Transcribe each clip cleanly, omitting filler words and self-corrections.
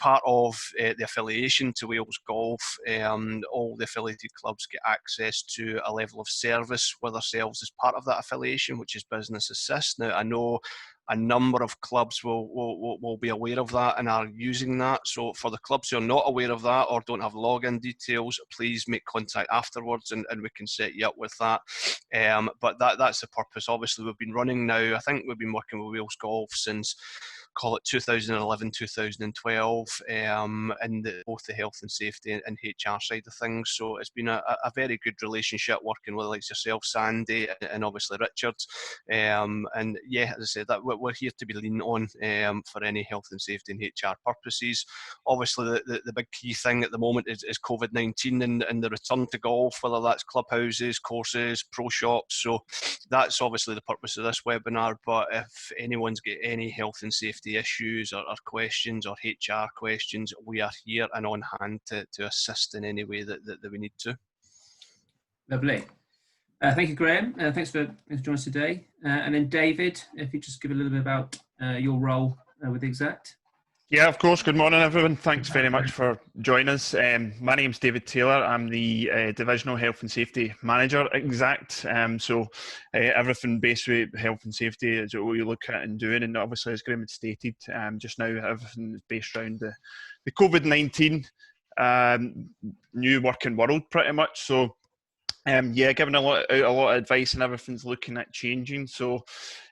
part of the affiliation to Wales Golf, all the affiliated clubs get access to a level of service with ourselves as part of that affiliation, which is Business Assist. Now, I know a number of clubs will be aware of that and are using that. So for the clubs who are not aware of that or don't have login details, please make contact afterwards and we can set you up with that. But that's the purpose. Obviously, we've been running now, I think we've been working with Wales Golf since, call it 2011, 2012, in both the health and safety and HR side of things. So it's been a very good relationship working with like yourself, Sandy, and obviously Richard. And yeah, as I said, that we're here to be leaned on for any health and safety and HR purposes. Obviously, the big key thing at the moment is COVID-19 and the return to golf, whether that's clubhouses, courses, pro shops. So that's obviously the purpose of this webinar. But if anyone's got any health and safety issues or questions or HR questions, we are here and on hand to assist in any way that we need to. Lovely. Thank you, Graham. Thanks for joining us today. And then David, if you just give a little bit about your role with Xact. Yeah, of course. Good morning, everyone. Thanks very much for joining us. My name's David Taylor. I'm the Divisional Health and Safety Manager at Xact. So everything based with health and safety is what we look at and doing. And obviously, as Graham had stated, just now everything is based around the COVID-19 new working world, pretty much. So yeah, giving a lot of advice and everything's looking at changing. So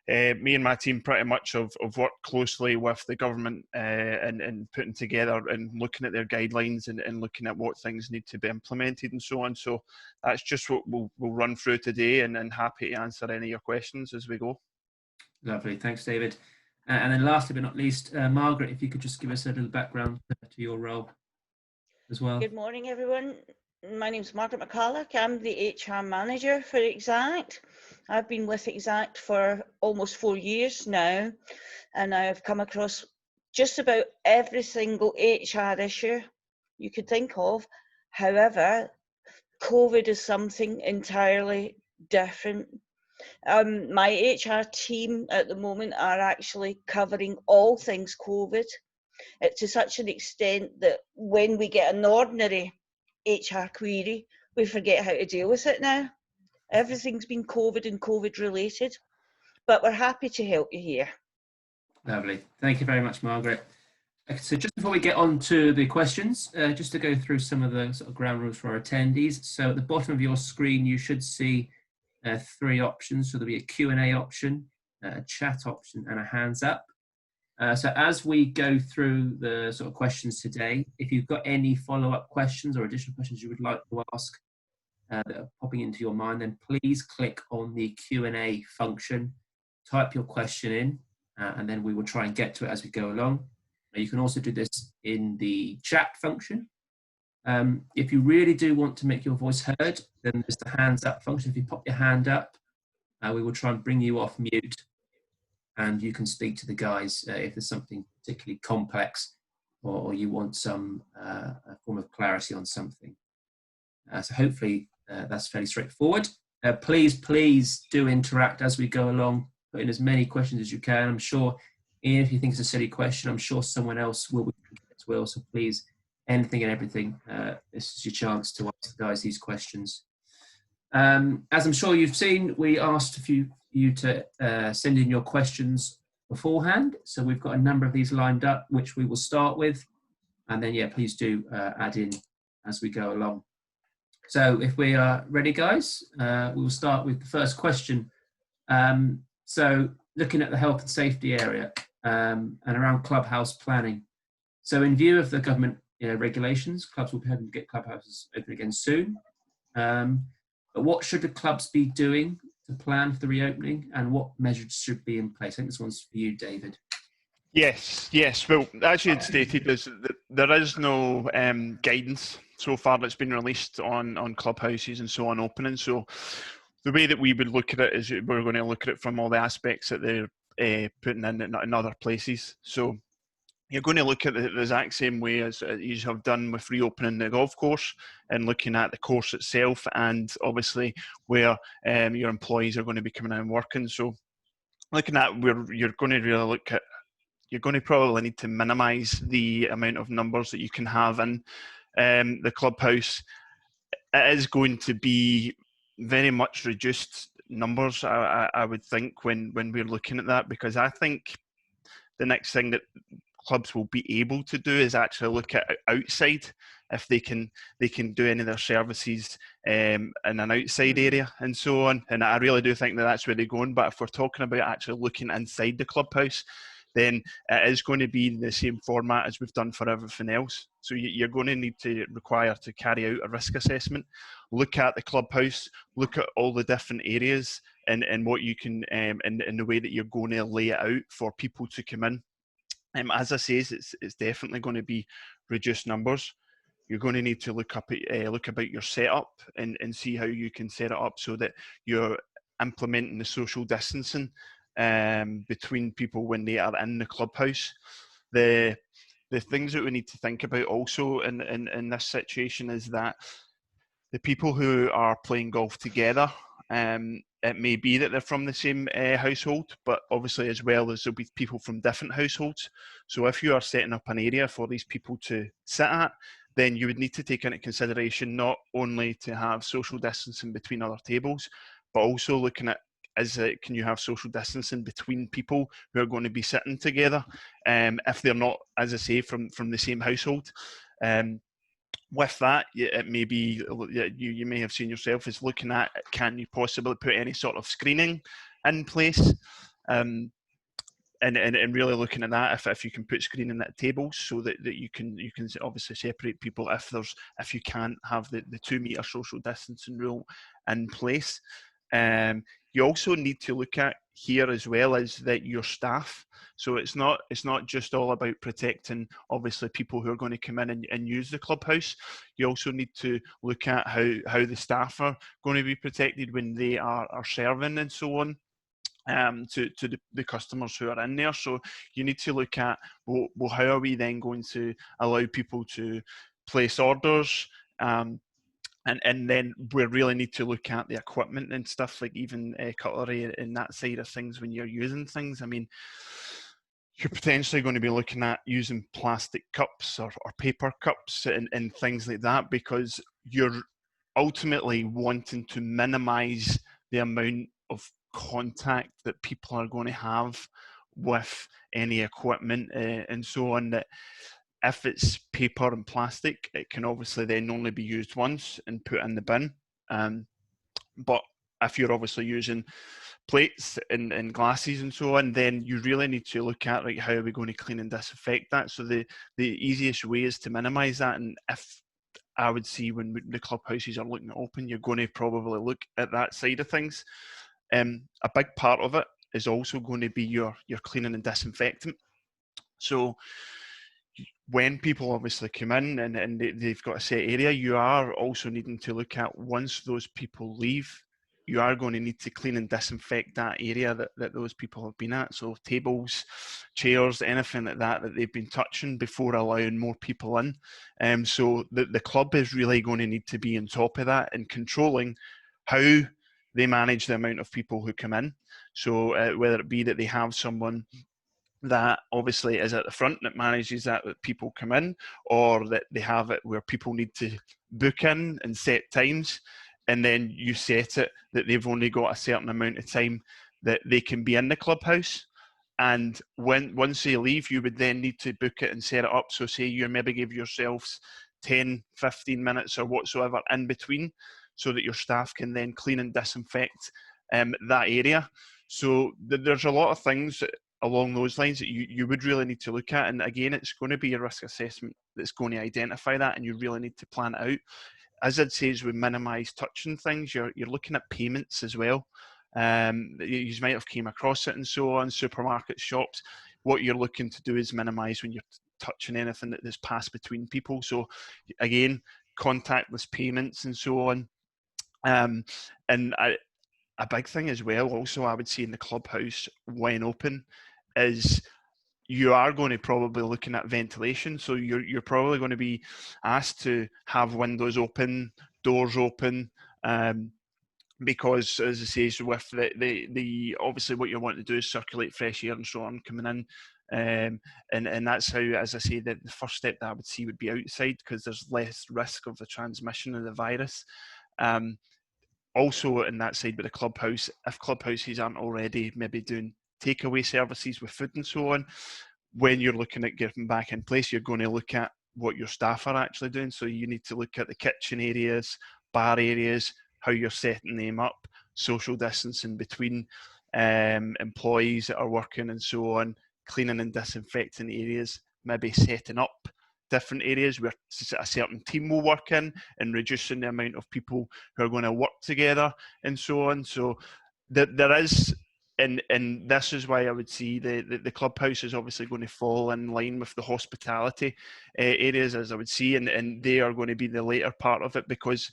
me and my team pretty much have worked closely with the government and putting together and looking at their guidelines and looking at what things need to be implemented and so on. So that's just what we'll run through today, and happy to answer any of your questions as we go. Lovely, thanks, David. And then lastly but not least, Margaret, if you could just give us a little background to your role as well. Good morning, everyone. My name's Margaret McCulloch. I'm the HR manager for Xact. I've been with Xact for almost 4 years now, and I've come across just about every single HR issue you could think of. However, COVID is something entirely different. My HR team at the moment are actually covering all things COVID, to such an extent that when we get an ordinary HR query, we forget how to deal with it now. Everything's been COVID and COVID related, but we're happy to help you here. Lovely. Thank you very much, Margaret. So just before we get on to the questions, just to go through some of the sort of ground rules for our attendees. So at the bottom of your screen, you should see 3 options. So there'll be a Q&A option, a chat option, and a hands up. So as we go through the sort of questions today, if you've got any follow-up questions or additional questions you would like to ask that are popping into your mind, then please click on the Q&A function, type your question in, and then we will try and get to it as we go along. You can also do this in the chat function. If you really do want to make your voice heard, then there's the hands up function. If you pop your hand up, we will try and bring you off mute, and you can speak to the guys if there's something particularly complex or you want some form of clarity on something. So hopefully that's fairly straightforward. Please do interact as we go along, put in as many questions as you can. I'm sure, Ian, if you think it's a silly question, I'm sure someone else will be as well. So please, anything and everything, this is your chance to ask the guys these questions. As I'm sure you've seen, we asked you to send in your questions beforehand. So we've got a number of these lined up, which we will start with. And then, yeah, please do add in as we go along. So if we are ready, guys, we will start with the first question. So looking at the health and safety area and around clubhouse planning. So in view of the government regulations, clubs will be hoping to get clubhouses open again soon. But what should the clubs be doing to plan for the reopening, and what measures should be in place? I think this one's for you, David. Yes. Well, as you had stated, there is no guidance so far that's been released on clubhouses and so on opening. So the way that we would look at it is we're going to look at it from all the aspects that they're putting in other places. So you're going to look at it the exact same way as you have done with reopening the golf course and looking at the course itself and obviously where your employees are going to be coming in and working. So looking at where you're going to really look at you're going to probably need to minimise the amount of numbers that you can have in the clubhouse. It is going to be very much reduced numbers, I would think, when we're looking at that, because I think the next thing that clubs will be able to do is actually look at outside, if they can do any of their services in an outside area and so on. And I really do think that that's where they're going. But if we're talking about actually looking inside the clubhouse, then it is going to be the same format as we've done for everything else. So you're going to need to require to carry out a risk assessment, look at the clubhouse, look at all the different areas and what you can, in the way that you're going to lay it out for people to come in. As I say, it's definitely going to be reduced numbers. You're going to need to look about your setup and see how you can set it up so that you're implementing the social distancing between people when they are in the clubhouse. The things that we need to think about also in this situation is that the people who are playing golf together, it may be that they're from the same household, but obviously as well as there'll be people from different households. So if you are setting up an area for these people to sit at, then you would need to take into consideration not only to have social distancing between other tables, but also looking at can you have social distancing between people who are going to be sitting together, if they're not, as I say, from the same household. With that, it may be, you may have seen yourself as looking at, can you possibly put any sort of screening in place? And really looking at that, if you can put screening at tables so that you can obviously separate people if you can't have the 2 metre social distancing rule in place. You also need to look at here as well as that your staff. So it's not just all about protecting obviously people who are going to come in and use the clubhouse. You also need to look at how the staff are going to be protected when they are serving and so on. To the customers who are in there. So you need to look at, well, how are we then going to allow people to place orders? And then we really need to look at the equipment and stuff, like even cutlery and that side of things when you're using things. I mean, you're potentially going to be looking at using plastic cups or paper cups and things like that, because you're ultimately wanting to minimize the amount of contact that people are going to have with any equipment and so on. That if it's paper and plastic, it can obviously then only be used once and put in the bin. But if you're obviously using plates and glasses and so on, then you really need to look at, like, how are we going to clean and disinfect that? So the easiest way is to minimise that. And if I would see when the clubhouses are looking to open, you're going to probably look at that side of things. A big part of it is also going to be your cleaning and disinfectant. So when people obviously come in and they've got a set area, you are also needing to look at, once those people leave, you are going to need to clean and disinfect that area that those people have been at. So tables, chairs, anything like that they've been touching before allowing more people in. So the club is really going to need to be on top of that and controlling how they manage the amount of people who come in. So whether it be that they have someone that obviously is at the front that manages that people come in, or that they have it where people need to book in and set times, and then you set it that they've only got a certain amount of time that they can be in the clubhouse. And once they leave, you would then need to book it and set it up. So say you maybe give yourselves 10, 15 minutes or whatsoever in between, so that your staff can then clean and disinfect that area. So there's a lot of things along those lines that you would really need to look at. And again, it's going to be a risk assessment that's going to identify that, and you really need to plan it out. As I'd say, as we minimise touching things, you're looking at payments as well. You might have came across it and so on, supermarket shops. What you're looking to do is minimise when you're touching anything that's passed between people. So again, contactless payments and so on. And a big thing as well, also, I would say in the clubhouse when open, is you are going to probably looking at ventilation. So you're probably going to be asked to have windows open, doors open, because, as I say, with the obviously what you want to do is circulate fresh air and so on coming in And that's how, as I say, the first step that I would see would be outside, because there's less risk of the transmission of the virus. Also in that side with the clubhouse, if clubhouses aren't already maybe doing takeaway services with food and so on, when you're looking at getting back in place, you're going to look at what your staff are actually doing. So you need to look at the kitchen areas, bar areas, how you're setting them up, social distancing between employees that are working and so on, cleaning and disinfecting areas, maybe setting up different areas where a certain team will work in, and reducing the amount of people who are going to work together and so on. So there is, and this is why I would see the clubhouse is obviously going to fall in line with the hospitality areas, as I would see, and they are going to be the later part of it, because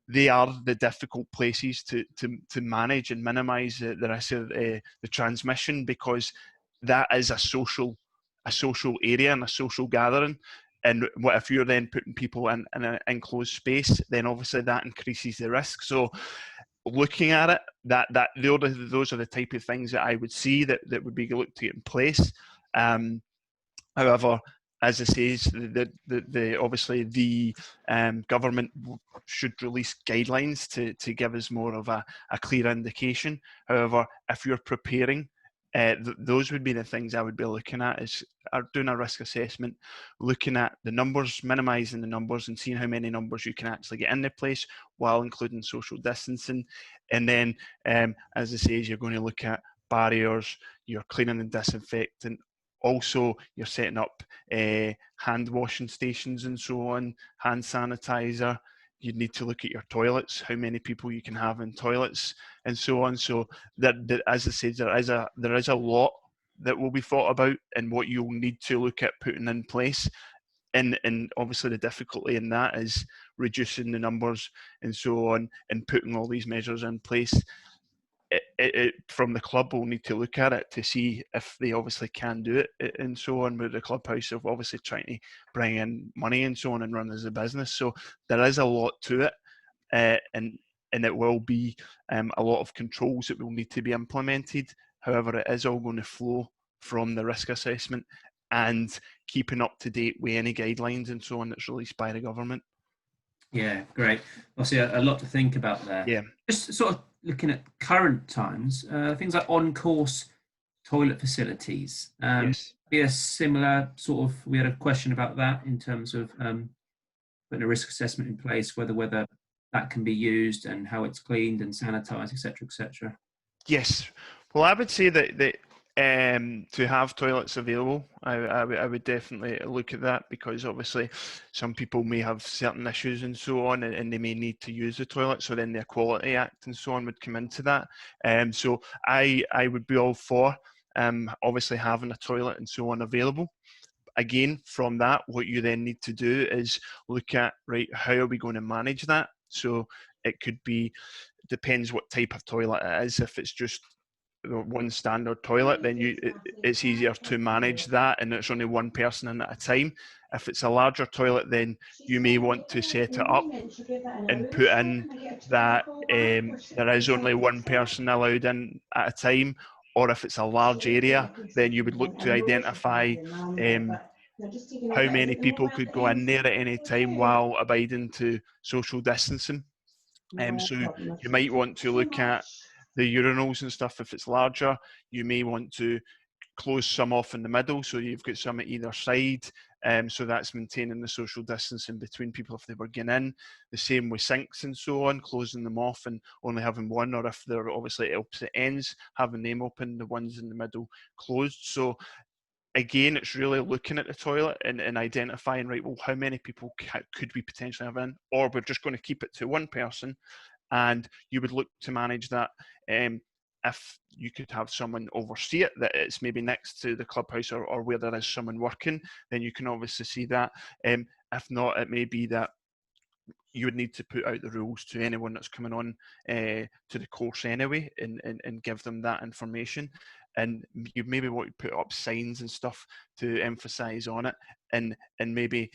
they are the difficult places to manage and minimise the risk of the transmission, because that is a social area and a social gathering. And what if you're then putting people in an enclosed space, then obviously that increases the risk. So looking at it, those are the type of things that I would see that would be looked at in place. However, as I say, obviously the government should release guidelines to give us more of a clear indication. However, if you're preparing, those would be the things I would be looking at, is doing a risk assessment, looking at the numbers, minimising the numbers and seeing how many numbers you can actually get in the place while including social distancing. And then, as I say, you're going to look at barriers, you're cleaning and disinfecting. Also, you're setting up hand washing stations and so on, hand sanitizer. You need to look at your toilets, how many people you can have in toilets and so on. So that as I said, there is a lot that will be thought about, and what you'll need to look at putting in place. And obviously the difficulty in that is reducing the numbers and so on, and putting all these measures in place. From the club, will need to look at it to see if they obviously can do it and so on, with the clubhouse of obviously trying to bring in money and so on and run as a business. So there is a lot to it, and it will be a lot of controls that will need to be implemented. However, it is all going to flow from the risk assessment and keeping up to date with any guidelines and so on that's released by the government. Yeah, great. Obviously, a lot to think about there. Yeah. Just sort of looking at current times, things like on-course toilet facilities. Yes. Be a similar sort of, we had a question about that in terms of putting a risk assessment in place, whether that can be used and how it's cleaned and sanitized, etc., etc. Yes. Well, I would say that to have toilets available, I would definitely look at that, because obviously some people may have certain issues and so on, and they may need to use the toilet. So then the Equality Act and so on would come into that. So I would be all for obviously having a toilet and so on available. Again, from that, what you then need to do is look at, right, how are we going to manage that? So it could be, depends what type of toilet it is. If it's just one standard toilet, then it's easier to manage that, and it's only one person in at a time. If it's a larger toilet, then you may want to set it up and put in that there is only one person allowed in at a time. Or if it's a large area, then you would look to identify how many people could go in there at any time while abiding to social distancing. So you might want to look at the urinals and stuff. If it's larger, you may want to close some off in the middle, so you've got some at either side. So that's maintaining the social distancing between people if they were getting in. The same with sinks and so on, closing them off and only having one, or if they're obviously at opposite ends, having them open, the ones in the middle closed. So again, it's really looking at the toilet and identifying, right, well, how many people could we potentially have in, or we're just going to keep it to one person. And you would look to manage that. If you could have someone oversee it, that it's maybe next to the clubhouse or where there is someone working, then you can obviously see that. If not, it may be that you would need to put out the rules to anyone that's coming on to the course anyway, and give them that information. And you maybe want to put up signs and stuff to emphasise on it, and maybe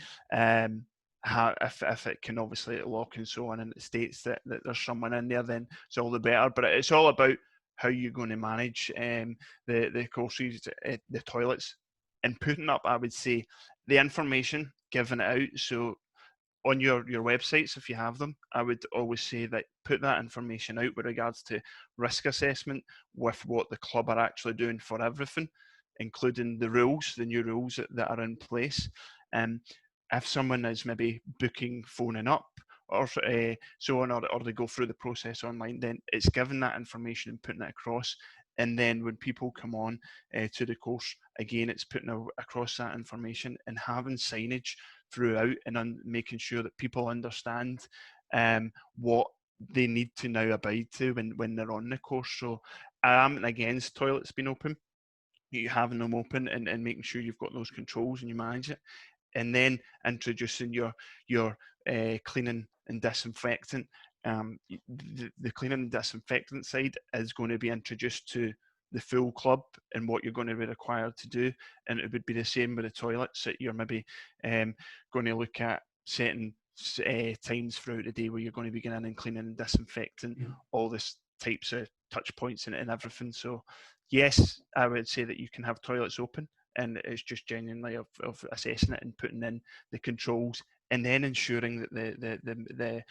if it can obviously lock and so on, and it states that there's someone in there, then it's all the better. But it's all about how you're going to manage the courses, the toilets, and putting up, I would say, the information, giving it out. So on your websites, if you have them, I would always say that put that information out with regards to risk assessment, with what the club are actually doing for everything, including the rules, the new rules that are in place. If someone is maybe booking, phoning up, or so on, or they go through the process online, then it's giving that information and putting it across. And then when people come on to the course, again, it's putting across that information and having signage throughout, and making sure that people understand what they need to now abide to when they're on the course. So I am against toilets being open, you having them open, and making sure you've got those controls and you manage it. And then introducing your cleaning and disinfectant. The cleaning and disinfectant side is going to be introduced to the full club and what you're going to be required to do, and it would be the same with the toilets, that you're maybe going to look at setting times throughout the day where you're going to be getting in and cleaning and disinfecting all this types of touch points and everything. So yes, I would say that you can have toilets open, and it's just genuinely of assessing it and putting in the controls, and then ensuring that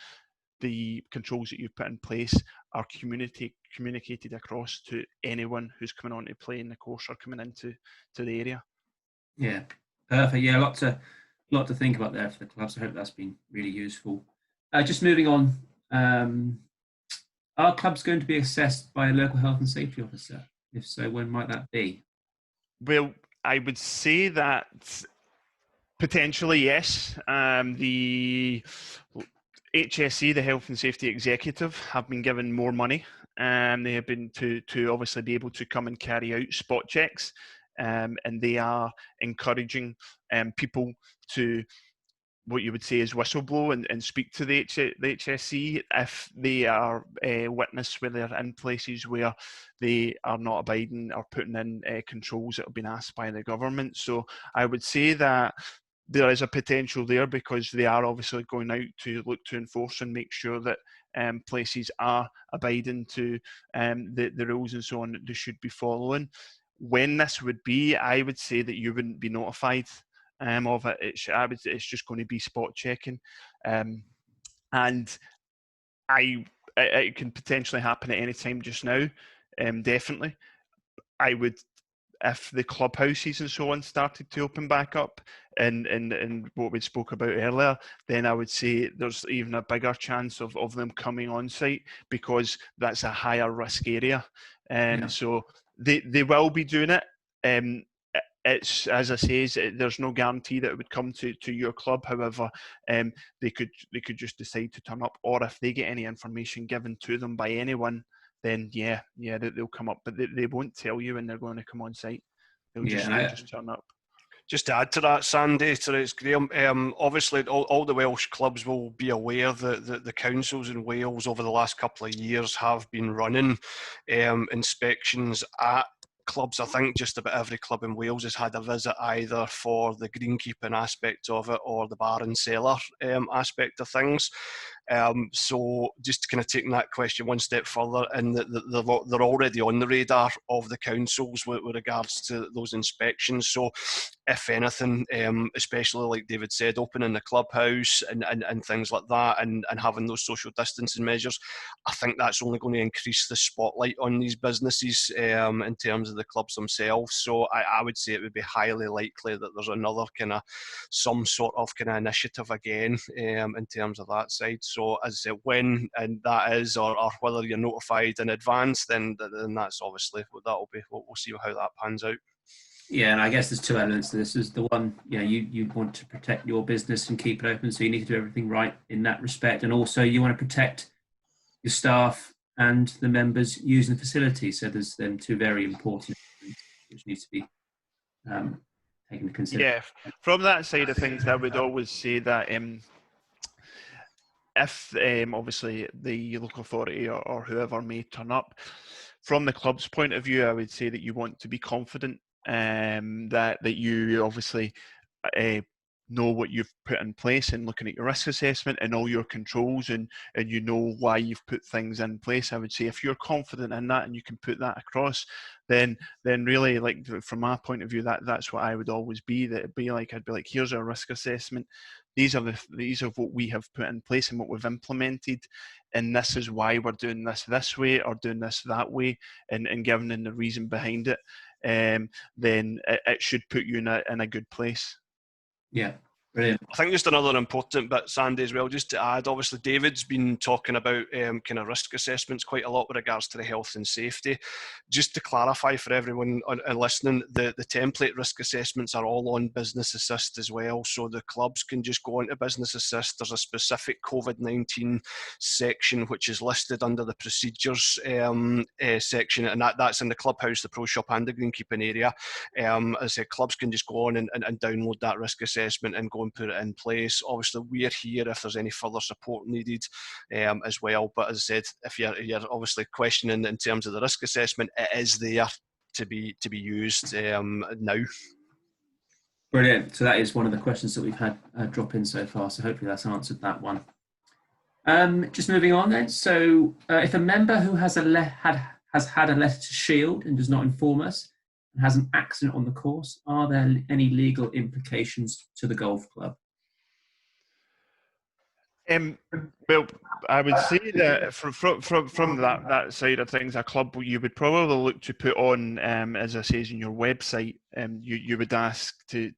the controls that you've put in place are communicated across to anyone who's coming on to play in the course or coming into the area. Yeah, perfect. Yeah, a lot to think about there for the clubs. I hope that's been really useful. Just moving on, are clubs going to be assessed by a local health and safety officer? If so, when might that be? Well, I would say that potentially yes. The HSE, the Health and Safety Executive, have been given more money, and they have been to obviously be able to come and carry out spot checks, and they are encouraging people to, what you would say is, whistleblow and speak to the HSE if they are witness where they're in places where they are not abiding or putting in controls that have been asked by the government. So I would say that there is a potential there, because they are obviously going out to look to enforce and make sure that places are abiding to the rules and so on that they should be following. When this would be, I would say that you wouldn't be notified of it. It's just going to be spot checking, and it can potentially happen at any time just now. Definitely, I would, if the clubhouses and so on started to open back up, and what we spoke about earlier, then I would say there's even a bigger chance of them coming on site, because that's a higher risk area, and so they will be doing it. It's, as I say, there's no guarantee that it would come to your club. However, they could just decide to turn up, or if they get any information given to them by anyone, then they'll come up, but they won't tell you when they're going to come on site. They'll just turn up. Just to add to that, Sandy, it's Graham. Obviously, all the Welsh clubs will be aware that the councils in Wales over the last couple of years have been running inspections at clubs. I think just about every club in Wales has had a visit, either for the greenkeeping aspect of it or the bar and cellar aspect of things. So just kind of taking that question one step further, and they're already on the radar of the councils with regards to those inspections. So if anything, especially like David said, opening the clubhouse and things like that, and having those social distancing measures, I think that's only going to increase the spotlight on these businesses in terms of the clubs themselves. So I would say it would be highly likely that there's another kind of some sort of kind of initiative again in terms of that side. So as I say, when and that is, or whether you're notified in advance, then that's obviously that'll be. We'll see how that pans out. Yeah, and I guess there's two elements to this. Is the one, you want to protect your business and keep it open, so you need to do everything right in that respect, and also you want to protect your staff and the members using the facility. So there's them two very important elements which needs to be taken into consideration. Yeah, from that side of things, I would always say that if obviously the local authority or whoever may turn up, from the club's point of view, I would say that you want to be confident that you obviously know what you've put in place and looking at your risk assessment and all your controls, and you know why you've put things in place. I would say if you're confident in that and you can put that across, then really, like, from my point of view, that's what I would always be. That I'd be like, here's our risk assessment. These are what we have put in place and what we've implemented, and this is why we're doing this way or doing this that way, and giving them the reason behind it. Then it should put you in a good place. Yeah, brilliant. I think just another important bit, Sandy, as well, just to add, obviously David's been talking about kind of risk assessments quite a lot with regards to the health and safety. Just to clarify for everyone listening, the template risk assessments are all on Business Assist as well, so the clubs can just go into Business Assist. There's a specific COVID-19 section which is listed under the procedures section, and that's in the clubhouse, the pro shop and the greenkeeping area. As I said, clubs can just go on and download that risk assessment and go and put it in place. Obviously, we're here if there's any further support needed as well. But as I said, if you're obviously questioning in terms of the risk assessment, it is there to be used now. Brilliant. So that is one of the questions that we've had drop in so far. So hopefully that's answered that one. Just moving on then. So if a member who has had a letter to shield and does not inform us and has an accident on the course, are there any legal implications to the golf club? Well, I would say that from that side of things, a club you would probably look to put on, as I say, in your website, you would ask to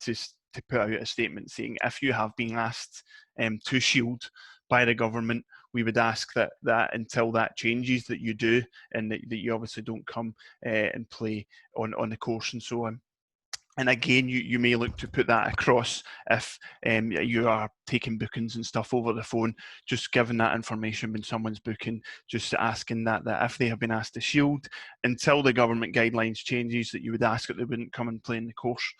put out a statement saying if you have been asked to shield by the government, we would ask that until that changes, that you do, and that you obviously don't come and play on the course and so on. And again, you may look to put that across if you are taking bookings and stuff over the phone, just giving that information when someone's booking, just asking that if they have been asked to shield until the government guidelines changes, that you would ask that they wouldn't come and play in the course.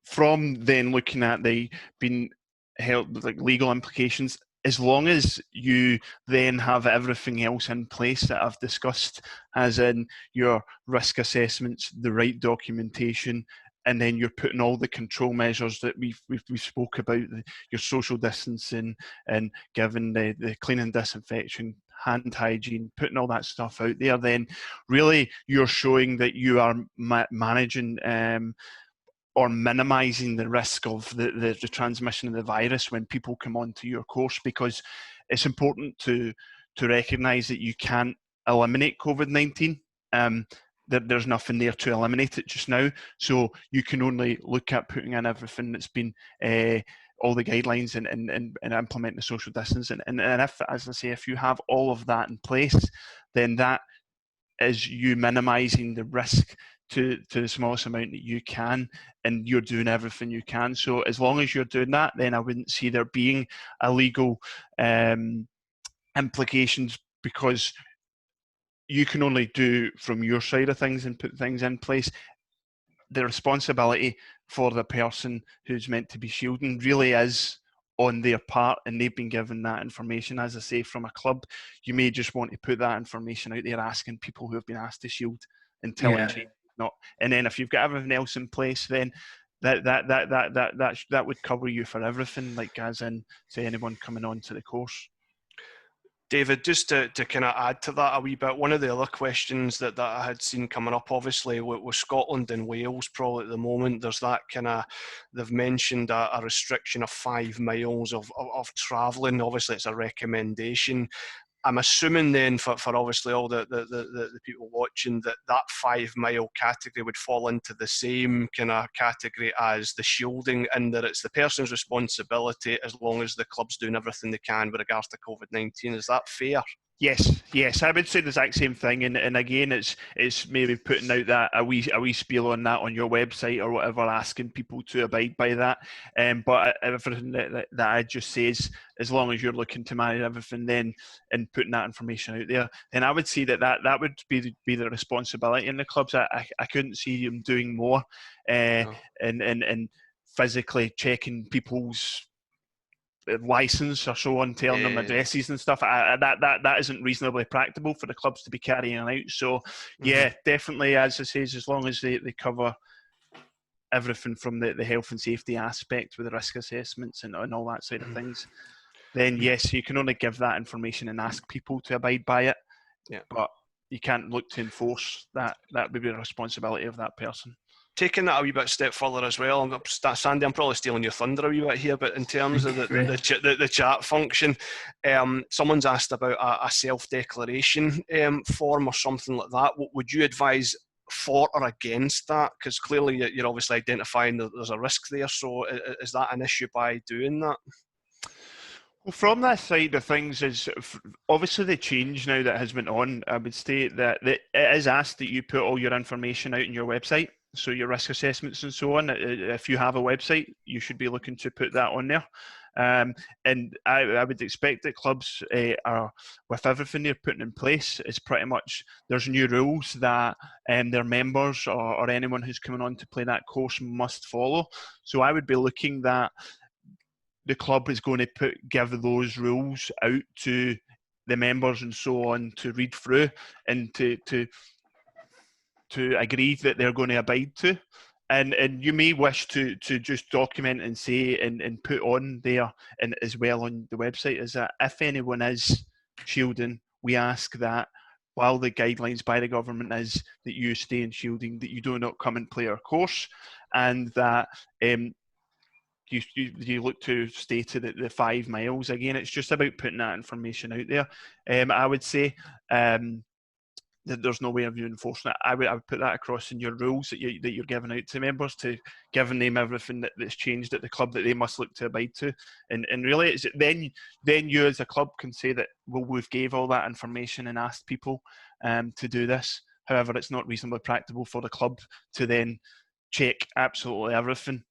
From then looking at the being held, like, legal implications, as long as you then have everything else in place that I've discussed, as in your risk assessments, the right documentation, and then you're putting all the control measures that we've spoke about, your social distancing and giving the cleaning, disinfection, hand hygiene, putting all that stuff out there, then really you're showing that you are managing or minimising the risk of the transmission of the virus when people come onto your course, because it's important to recognise that you can't eliminate COVID-19. There's nothing there to eliminate it just now. So you can only look at putting in everything that's been all the guidelines and implementing the social distancing. And if, as I say, if you have all of that in place, then that is you minimising the risk to the smallest amount that you can, and you're doing everything you can. So as long as you're doing that, then I wouldn't see there being illegal implications, because you can only do from your side of things and put things in place. The responsibility for the person who's meant to be shielding really is on their part, and they've been given that information. As I say, from a club, you may just want to put that information out there, asking people who have been asked to shield until it changes. Not, and then if you've got everything else in place, then that would cover you for everything, like as in, say, anyone coming on to the course. David, just to kind of add to that a wee bit, one of the other questions that I had seen coming up, obviously, with Scotland and Wales probably at the moment, there's that kind of, they've mentioned a restriction of 5 miles of travelling. Obviously, it's a recommendation. I'm assuming then for obviously all the people watching that 5 mile category would fall into the same kind of category as the shielding, in that it's the person's responsibility as long as the club's doing everything they can with regards to COVID-19. Is that fair? Yes, I would say the exact same thing, and again, it's maybe putting out that a wee spiel on that on your website or whatever, asking people to abide by that. But everything that I just say is, as long as you're looking to manage everything, then and putting that information out there, then I would say that would be the responsibility in the clubs. I couldn't see them doing more, and physically checking people's license or so on, telling them addresses and stuff. That isn't reasonably practicable for the clubs to be carrying out. So definitely, as I say, as long as they cover everything from the health and safety aspect with the risk assessments and all that side of things, then yes, you can only give that information and ask people to abide by it. Yeah. But you can't look to enforce that. That would be the responsibility of that person. Taking that a wee bit step further as well, Sandy, I'm probably stealing your thunder a wee bit here, but in terms of the chat function, someone's asked about a self-declaration form or something like that. What would you advise for or against that? Because clearly you're obviously identifying that there's a risk there, so is that an issue by doing that? Well, from that side of things, is obviously the change now that has went on. I would state that it is asked that you put all your information out on your website, so your risk assessments and so on. If you have a website, you should be looking to put that on there. And I would expect that clubs are, with everything they're putting in place, is pretty much, there's new rules that their members or anyone who's coming on to play that course must follow. So I would be looking that the club is going to give those rules out to the members and so on to read through and to agree that they're going to abide to. And you may wish to just document and say and put on there and as well on the website is that if anyone is shielding, we ask that while the guidelines by the government is that you stay in shielding, that you do not come and play our course, and that you look to stay to the 5 miles. Again, it's just about putting that information out there. I would say that there's no way of you enforcing it. I would put that across in your rules that you're giving out to members, to giving them everything that's changed at the club that they must look to abide to. And really, it's then you as a club can say that, well, we've gave all that information and asked people to do this. However, it's not reasonably practical for the club to then check absolutely everything.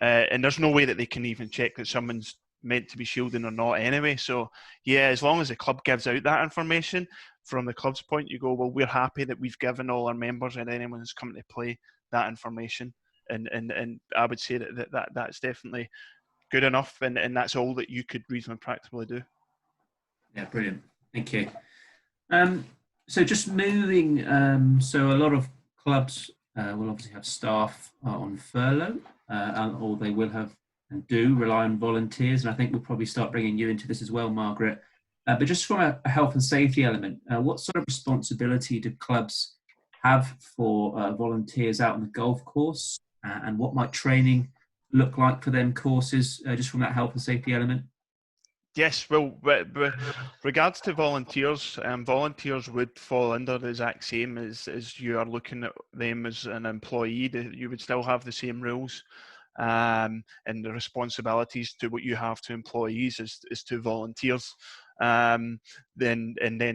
And there's no way that they can even check that someone's meant to be shielding or not anyway. So yeah, as long as the club gives out that information, from the club's point, you go, well, we're happy that we've given all our members and anyone who's coming to play that information. And I would say that's definitely good enough, and that's all that you could reasonably practically do. Yeah, brilliant. Thank you. So just moving, so a lot of clubs will obviously have staff on furlough, or they will have and do rely on volunteers. And I think we'll probably start bringing you into this as well, Margaret. But just from a health and safety element, what sort of responsibility do clubs have for volunteers out on the golf course? And what might training look like for them courses, just from that health and safety element? Yes, well, with regards to volunteers, volunteers would fall under the exact same as you are looking at them as an employee. You would still have the same rules and the responsibilities to what you have to employees as to volunteers. Then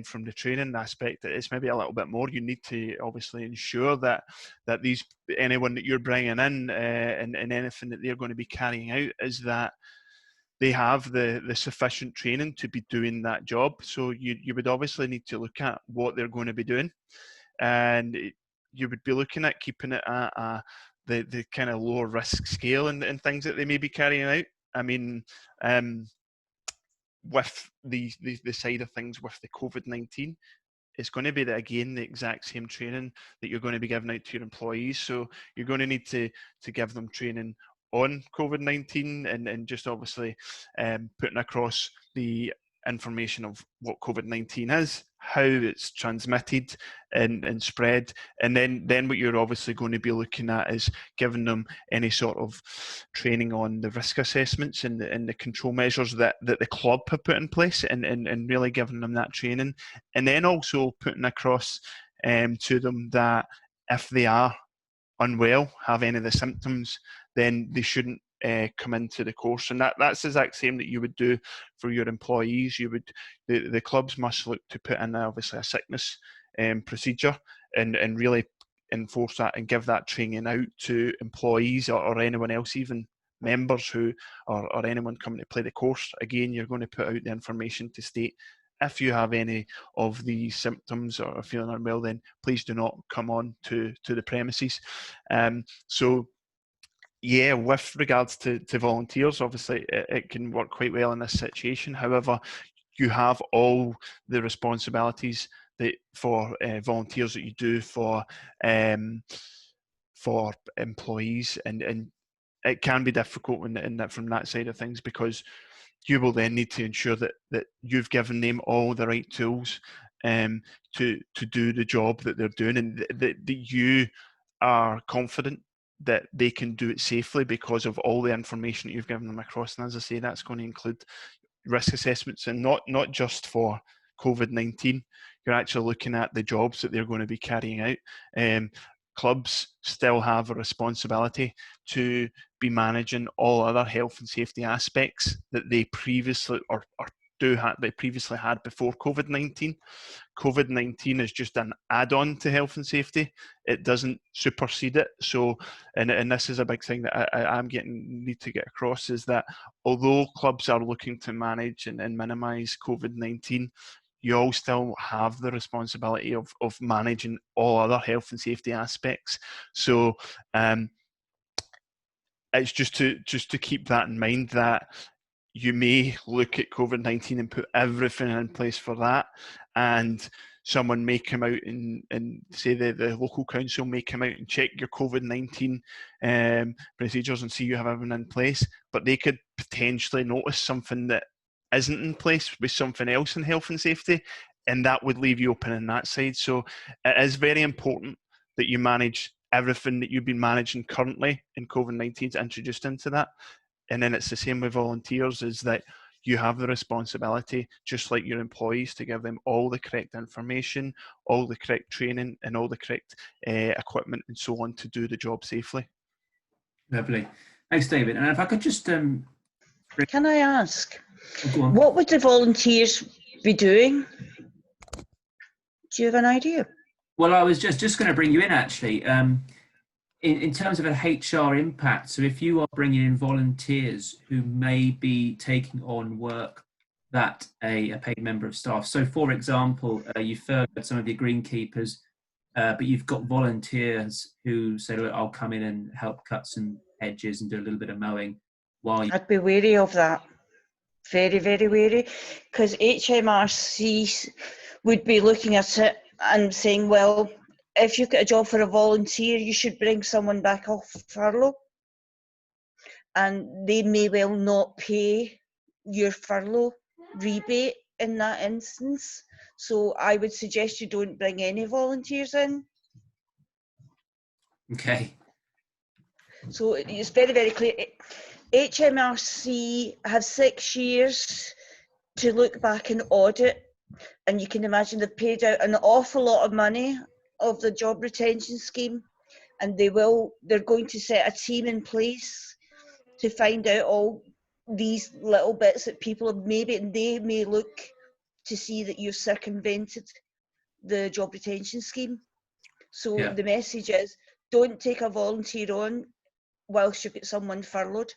from the training aspect, it's maybe a little bit more. You need to obviously ensure that anyone that you're bringing in and anything that they're going to be carrying out is that they have the sufficient training to be doing that job. So you would obviously need to look at what they're going to be doing, and you would be looking at keeping it at the kind of lower risk scale and things that they may be carrying out. I mean, with the side of things with the COVID-19, it's going to be the exact same training that you're going to be giving out to your employees. So you're going to need to give them training on COVID-19 and just obviously putting across the information of what COVID-19 is, how it's transmitted and spread, and then what you're obviously going to be looking at is giving them any sort of training on the risk assessments and the control measures that the club have put in place, and really giving them that training, and then also putting across to them that if they are unwell, have any of the symptoms, then they shouldn't come into the course. And that's the exact same that you would do for your employees. You would the clubs must look to put in obviously a sickness procedure and really enforce that and give that training out to employees or anyone else, even members who or anyone coming to play the course. Again, you're going to put out the information to state, if you have any of these symptoms or are feeling unwell, then please do not come on to the premises. So yeah, with regards to volunteers, obviously it can work quite well in this situation. However, you have all the responsibilities that for volunteers that you do for for employees, and it can be difficult in that, from that side of things, because you will then need to ensure that you've given them all the right tools to do the job that they're doing, and that you are confident that they can do it safely because of all the information that you've given them across. And as I say, that's going to include risk assessments, and not just for COVID-19. You're actually looking at the jobs that they're going to be carrying out. Clubs still have a responsibility to be managing all other health and safety aspects that they previously they previously had before COVID-19. COVID-19 is just an add-on to health and safety. It doesn't supersede it. So, and this is a big thing that I'm need to get across, is that although clubs are looking to manage and minimise COVID-19, you all still have the responsibility of managing all other health and safety aspects. So it's just to keep that in mind, that you may look at COVID-19 and put everything in place for that, and someone may come out and say the local council may come out and check your COVID-19 procedures and see you have everything in place, but they could potentially notice something that isn't in place with something else in health and safety, and that would leave you open on that side. So it is very important that you manage everything that you've been managing currently, and COVID-19 is introduced into that. And then it's the same with volunteers, is that you have the responsibility, just like your employees, to give them all the correct information, all the correct training, and all the correct equipment and so on to do the job safely. Lovely. Thanks, David. And if I could just... Can I ask, go on. What would the volunteers be doing? Do you have an idea? Well, I was just going to bring you in, actually. In terms of an HR impact, so if you are bringing in volunteers who may be taking on work that a paid member of staff, so for example, you furloughed some of your greenkeepers, but you've got volunteers who say, look, I'll come in and help cut some hedges and do a little bit of mowing while you... I'd be wary of that. Very, very wary, because HMRC would be looking at it and saying, well, if you've got a job for a volunteer, you should bring someone back off furlough. And they may well not pay your furlough rebate in that instance. So I would suggest you don't bring any volunteers in. Okay. So it's very, very clear. HMRC have 6 years to look back and audit, and you can imagine they've paid out an awful lot of money of the job retention scheme, and they're going to set a team in place to find out all these little bits that people have they may look to see that you've circumvented the job retention scheme. So Yeah. the message is, don't take a volunteer on whilst you've got someone furloughed.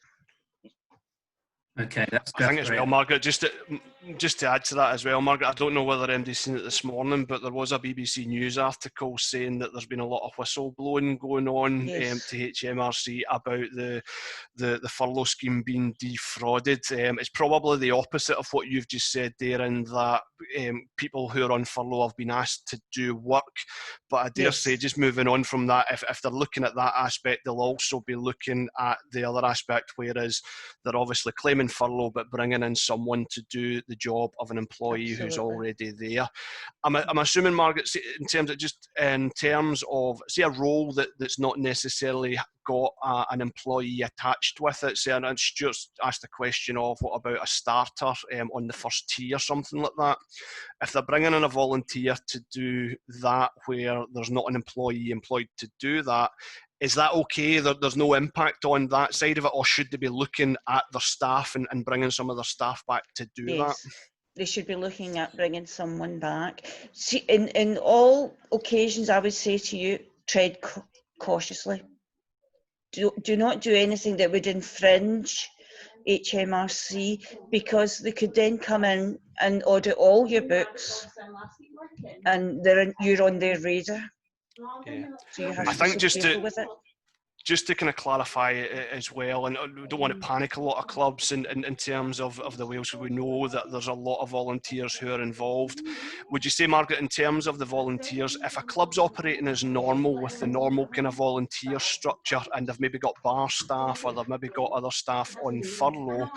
Okay, that's I think as great. well, Margaret, just to add to that as well, Margaret, I don't know whether MD's seen it this morning, but there was a BBC News article saying that there's been a lot of whistleblowing going on Yes. to HMRC about the furlough scheme being defrauded. It's probably the opposite of what you've just said there, in that people who are on furlough have been asked to do work. But I dare say, just moving on from that, if they're looking at that aspect, they'll also be looking at the other aspect, whereas they're obviously claiming furlough but bringing in someone to do the job of an employee who's already there. I'm assuming, Margaret, in terms of, say, a role that's not necessarily got an employee attached with it. Say, and Stuart's asked the question of, what about a starter on the first tee or something like that? If they're bringing in a volunteer to do that where there's not an employee employed to do that, is that okay? There's no impact on that side of it, or should they be looking at their staff and bringing some of their staff back to do that? They should be looking at bringing someone back. See, in all occasions, I would say to you, tread cautiously. Do not do anything that would infringe HMRC, because they could then come in and audit all your books, and you're on their radar. Yeah. So you have I think to be careful with it. just to kind of clarify it as well, and we don't want to panic a lot of clubs in terms of the Wales, we know that there's a lot of volunteers who are involved. Would you say, Margaret, in terms of the volunteers, if a club's operating as normal with the normal kind of volunteer structure, and they've maybe got bar staff or they've maybe got other staff on furlough,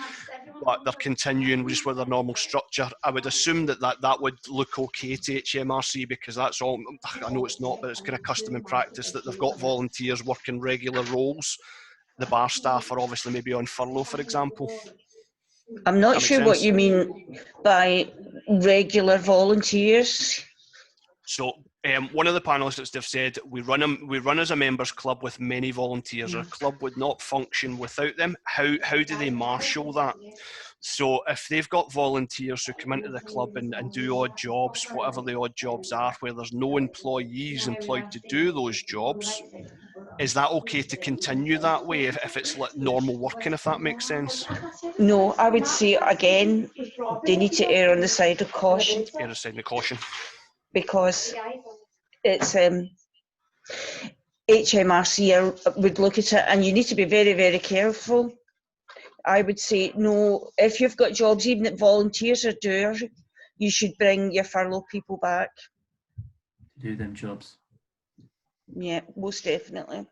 but they're continuing just with their normal structure, I would assume that would look okay to HMRC, because that's all, I know it's not, but it's kind of custom and practice that they've got volunteers working regular roles. The bar staff are obviously maybe on furlough, for example. I'm not sure what you mean by regular volunteers. So one of the panelists have said we run as a members club with many volunteers. Our club would not function without them. How do they marshal that? So if they've got volunteers who come into the club and do odd jobs, whatever the odd jobs are, where there's no employees employed to do those jobs, is that okay to continue that way if it's like normal working, if that makes sense? No, I would say, again, they need to err on the side of caution. Err on the side of caution. Because it's HMRC would look at it, and you need to be very, very careful. I would say, no, if you've got jobs, even that volunteers are doing, you should bring your furlough people back. Do them jobs. Yeah, most definitely.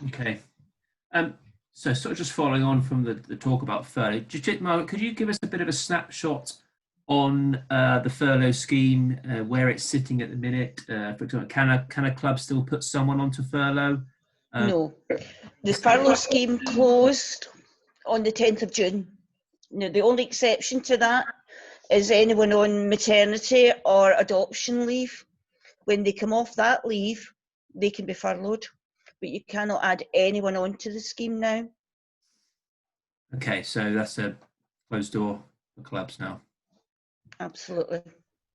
Okay. So sort of just following on from the talk about furlough, Margaret, could you give us a bit of a snapshot on the furlough scheme, where it's sitting at the minute? For example, can a club still put someone onto furlough? No. The furlough scheme closed on the 10th of June. Now, the only exception to that is anyone on maternity or adoption leave. When they come off that leave, they can be furloughed, but you cannot add anyone onto the scheme now. Okay, so that's a closed door for clubs now. Absolutely.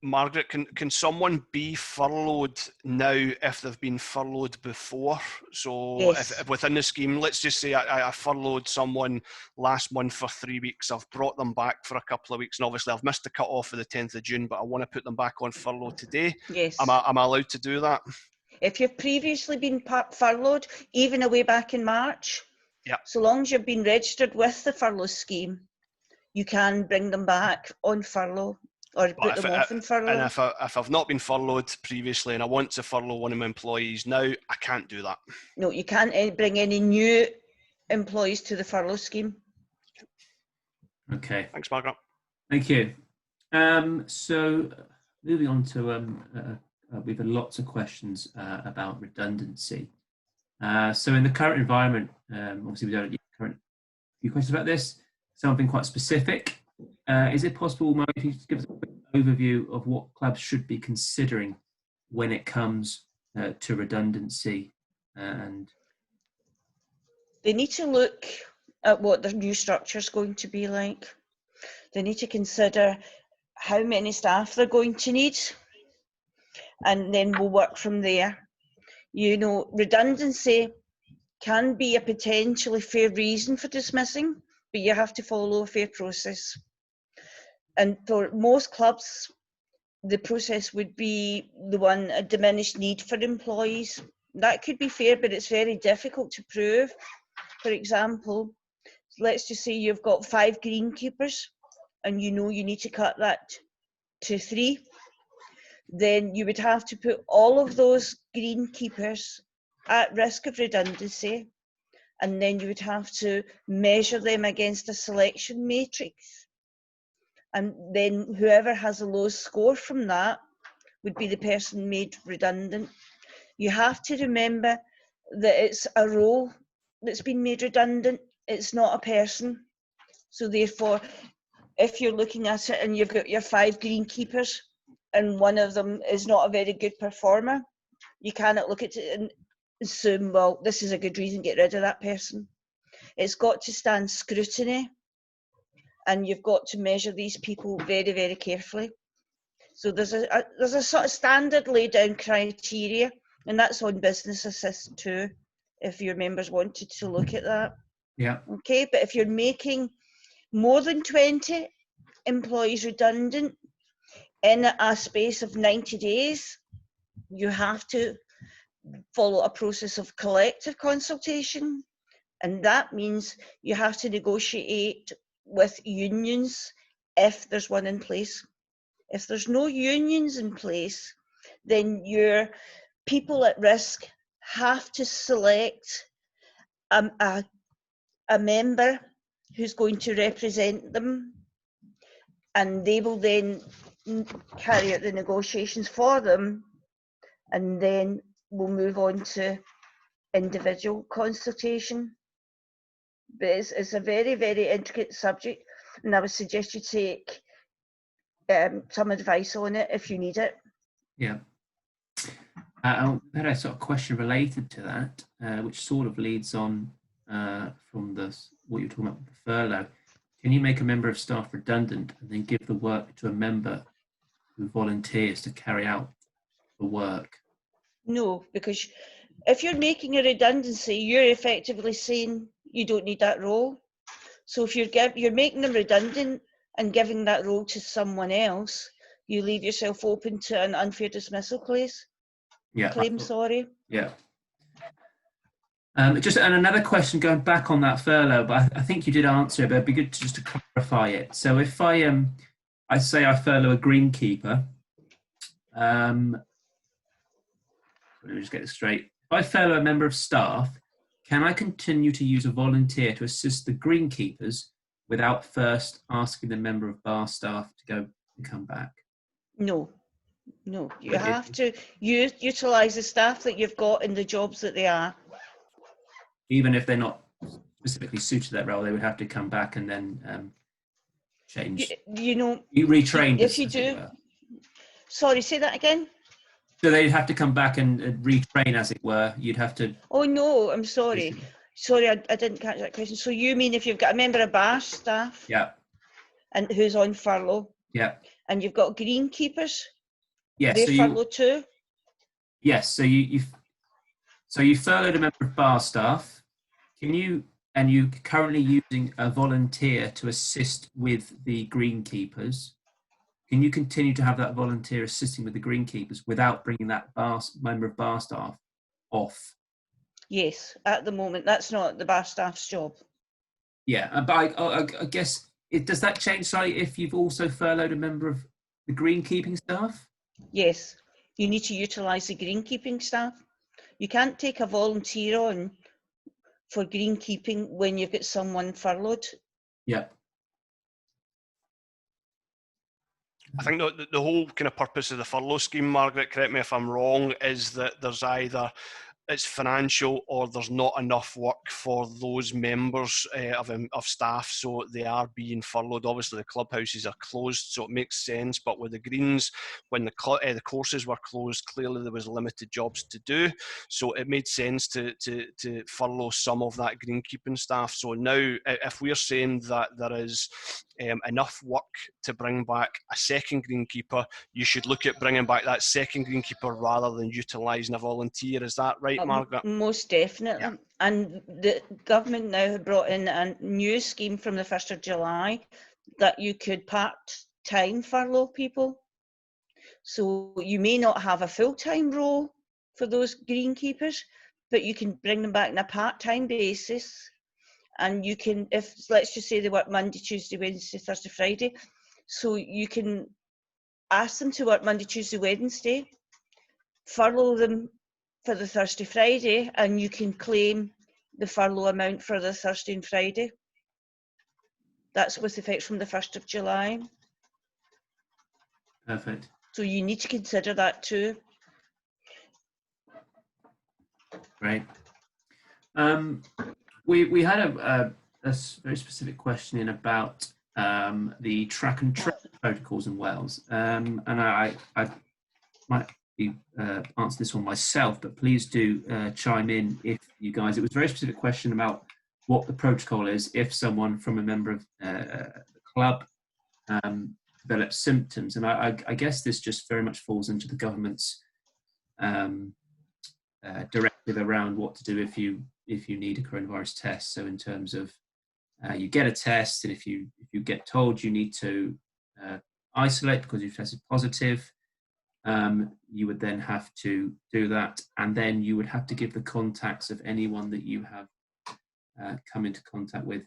Margaret, can someone be furloughed now if they've been furloughed before? So yes. if within the scheme, let's just say I furloughed someone last month for 3 weeks, I've brought them back for a couple of weeks, and obviously I've missed the cut-off of the 10th of June, but I want to put them back on furlough today. Yes. Am I allowed to do that? If you've previously been furloughed, even away back in March, yeah, so long as you've been registered with the furlough scheme, you can bring them back on furlough. Or put them off in furlough. And if I've not been furloughed previously and I want to furlough one of my employees now, I can't do that. No, you can't bring any new employees to the furlough scheme. Okay. Thanks, Margaret. Thank you. So moving on to, we've had lots of questions about redundancy. So in the current environment, obviously we don't have a few questions about this, something quite specific. Is it possible, Mark, if you could give us a quick overview of what clubs should be considering when it comes to redundancy? And they need to look at what their new structure is going to be like. They need to consider how many staff they're going to need, and then we'll work from there. You know, redundancy can be a potentially fair reason for dismissing, but you have to follow a fair process. And for most clubs, the process would be the one, a diminished need for employees. That could be fair, but it's very difficult to prove. For example, let's just say you've got 5 greenkeepers and you know you need to cut that to 3. Then you would have to put all of those greenkeepers at risk of redundancy, and then you would have to measure them against a selection matrix. And then whoever has the lowest score from that would be the person made redundant. You have to remember that it's a role that's been made redundant. It's not a person. So therefore, if you're looking at it and you've got your 5 greenkeepers and one of them is not a very good performer, you cannot look at it and assume, well, this is a good reason to get rid of that person. It's got to stand scrutiny, and you've got to measure these people very, very carefully. So there's a sort of standard laid down criteria, and that's on Business Assist too, if your members wanted to look at that. Yeah. Okay, but if you're making more than 20 employees redundant in a space of 90 days, you have to follow a process of collective consultation, and that means you have to negotiate with unions if there's one in place. If there's no unions in place, then your people at risk have to select a member who's going to represent them, and they will then carry out the negotiations for them, and then we'll move on to individual consultation. But it's a very, very intricate subject, and I would suggest you take some advice on it if you need it. Yeah. I had a sort of question related to that, which sort of leads on from what you're talking about with the furlough. Can you make a member of staff redundant and then give the work to a member who volunteers to carry out the work? No, because if you're making a redundancy, you're effectively saying you don't need that role. So if you're making them redundant and giving that role to someone else, you leave yourself open to an unfair dismissal claim. Sorry. Yeah. And another question going back on that furlough, but I think you did answer it, but it'd be good just to clarify it. So if I say I furlough a greenkeeper, let me just get this straight. If I furlough a member of staff, can I continue to use a volunteer to assist the greenkeepers without first asking the member of bar staff to go and come back? No, you have to utilise the staff that you've got in the jobs that they are. Even if they're not specifically suited to that role, they would have to come back and then change. You retrain. If you do. Sorry, say that again. So they'd have to come back and retrain, as it were. You'd have to. Oh no, I'm sorry. Sorry, I didn't catch that question. So you mean if you've got a member of bar staff? Yeah. And who's on furlough? Yeah. And you've got greenkeepers? Yes. They're furloughed too? Yes. So you furloughed a member of bar staff. You're currently using a volunteer to assist with the greenkeepers. Can you continue to have that volunteer assisting with the greenkeepers without bringing that member of bar staff off? Yes, at the moment, that's not the bar staff's job. Yeah, but I guess, does that change slightly if you've also furloughed a member of the greenkeeping staff? Yes, you need to utilise the greenkeeping staff. You can't take a volunteer on for greenkeeping when you've got someone furloughed. Yeah. I think the whole kind of purpose of the furlough scheme, Margaret, correct me if I'm wrong, is that there's either it's financial or there's not enough work for those members of staff, so they are being furloughed. Obviously the clubhouses are closed, so it makes sense, but with the greens, when the courses were closed, clearly there was limited jobs to do, so it made sense to furlough some of that greenkeeping staff. So now if we're saying that there is enough work to bring back a second greenkeeper, you should look at bringing back that second greenkeeper rather than utilising a volunteer. Is that right, Margaret? Most definitely. Yeah. And the government now have brought in a new scheme from the 1st of July that you could part-time furlough people. So you may not have a full-time role for those greenkeepers, but you can bring them back on a part-time basis. And you can, if let's just say they work Monday, Tuesday, Wednesday, Thursday, Friday, so you can ask them to work Monday, Tuesday, Wednesday, furlough them for the Thursday, Friday, and you can claim the furlough amount for the Thursday and Friday. That's with effect from the 1st of July. Perfect. So you need to consider that too. Great. We had a very specific question in about the track and trace protocols in Wales, and I might be answer this one myself, but please do chime in if you guys. It was a very specific question about what the protocol is if someone from a member of the club develops symptoms, and I guess this just very much falls into the government's directive around what to do if you need a coronavirus test. So in terms of you get a test, and if you get told you need to isolate because you've tested positive, you would then have to do that, and then you would have to give the contacts of anyone that you have come into contact with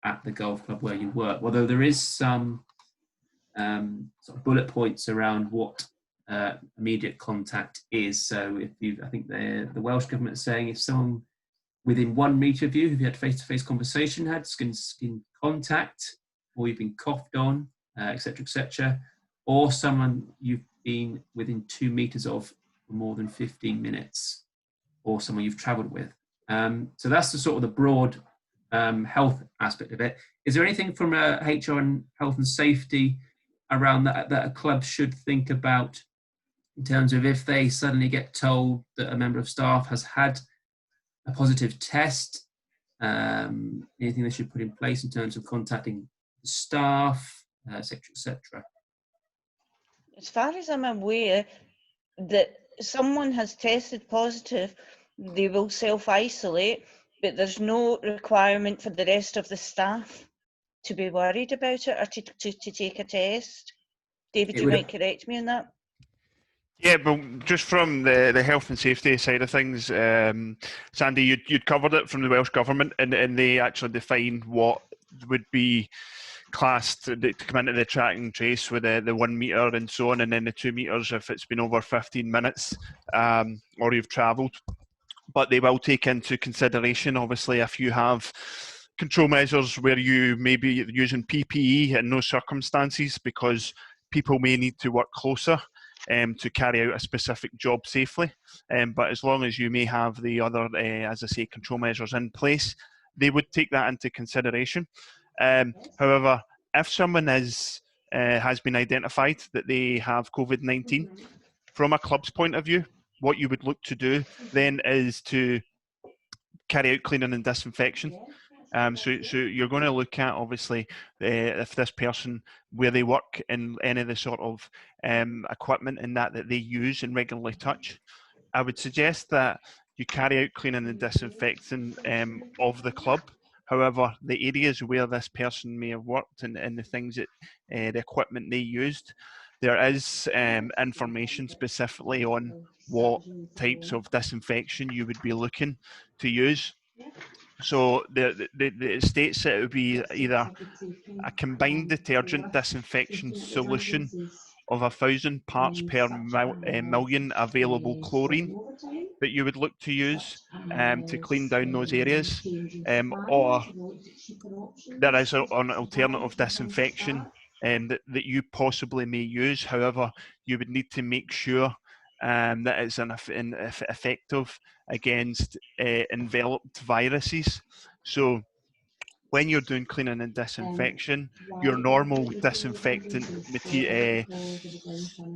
at the golf club where you work. Although there is some sort of bullet points around what immediate contact is. So if you, I think the Welsh government is saying if someone within 1 metre of you, if you had face-to-face conversation, had skin contact, or you've been coughed on, etc., etc., or someone you've been within 2 metres of for more than 15 minutes, or someone you've travelled with. So that's the sort of the broad health aspect of it. Is there anything from HR and health and safety around that a club should think about in terms of if they suddenly get told that a member of staff has had a positive test, anything they should put in place in terms of contacting the staff, etc., etc.? As far as I'm aware, that someone has tested positive, they will self-isolate, but there's no requirement for the rest of the staff to be worried about it or to take a test. David, you might correct me on that. Yeah, well, just from the health and safety side of things, Sandy, you'd covered it from the Welsh Government, and they actually define what would be classed to come into the track and trace with the 1 metre and so on, and then the 2 metres if it's been over 15 minutes or you've travelled. But they will take into consideration, obviously, if you have control measures where you may be using PPE in those circumstances, because people may need to work closer to carry out a specific job safely. But as long as you may have the other, as I say, control measures in place, they would take that into consideration. However, if someone has been identified that they have COVID-19, from a club's point of view, what you would look to do then is to carry out cleaning and disinfection. So you're going to look at, obviously, if this person, where they work, in any of the sort of equipment and that they use and regularly touch. I would suggest that you carry out cleaning and disinfecting of the club. However, the areas where this person may have worked and the things that the equipment they used, there is information specifically on what types of disinfection you would be looking to use. So the states that it would be either a combined detergent disinfection solution of 1,000 parts per million available chlorine that you would look to use to clean down those areas, or there is an alternative disinfection that you possibly may use. However, you would need to make sure that it's effective against enveloped viruses. So when you're doing cleaning and disinfection, your normal disinfectant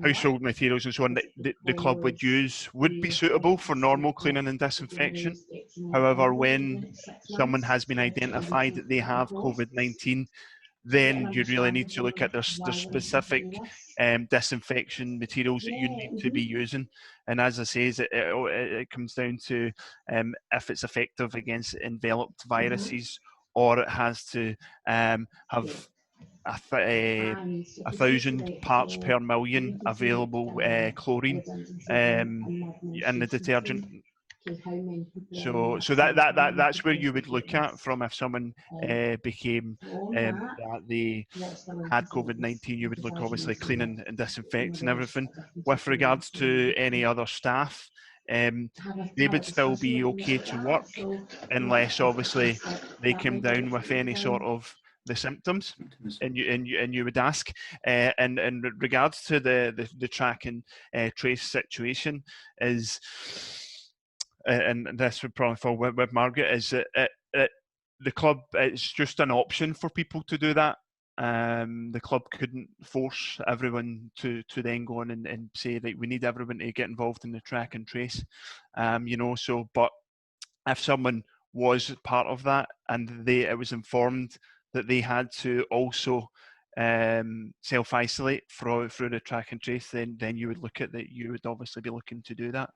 household materials and so on that the club would use would be suitable for normal cleaning and disinfection. However, when someone has been identified that they have COVID-19, then you really need to look at their specific disinfection materials that you need to be using. And as I say, it comes down to if it's effective against enveloped viruses, or it has to have 1,000 parts per million available chlorine in the detergent. So that's where you would look at from if someone became that they had COVID-19. You would look, obviously, cleaning and disinfecting everything. With regards to any other staff, they would still be okay to work unless, obviously, they came down with any sort of the symptoms, and you would ask. And in regards to the track and trace situation, is and this would probably fall with Margaret, is that the club, it's just an option for people to do that. The club couldn't force everyone to then go on and say that we need everyone to get involved in the track and trace. So, but if someone was part of that and it was informed that they had to also self-isolate through the track and trace, then you would look at that. You would obviously be looking to do that.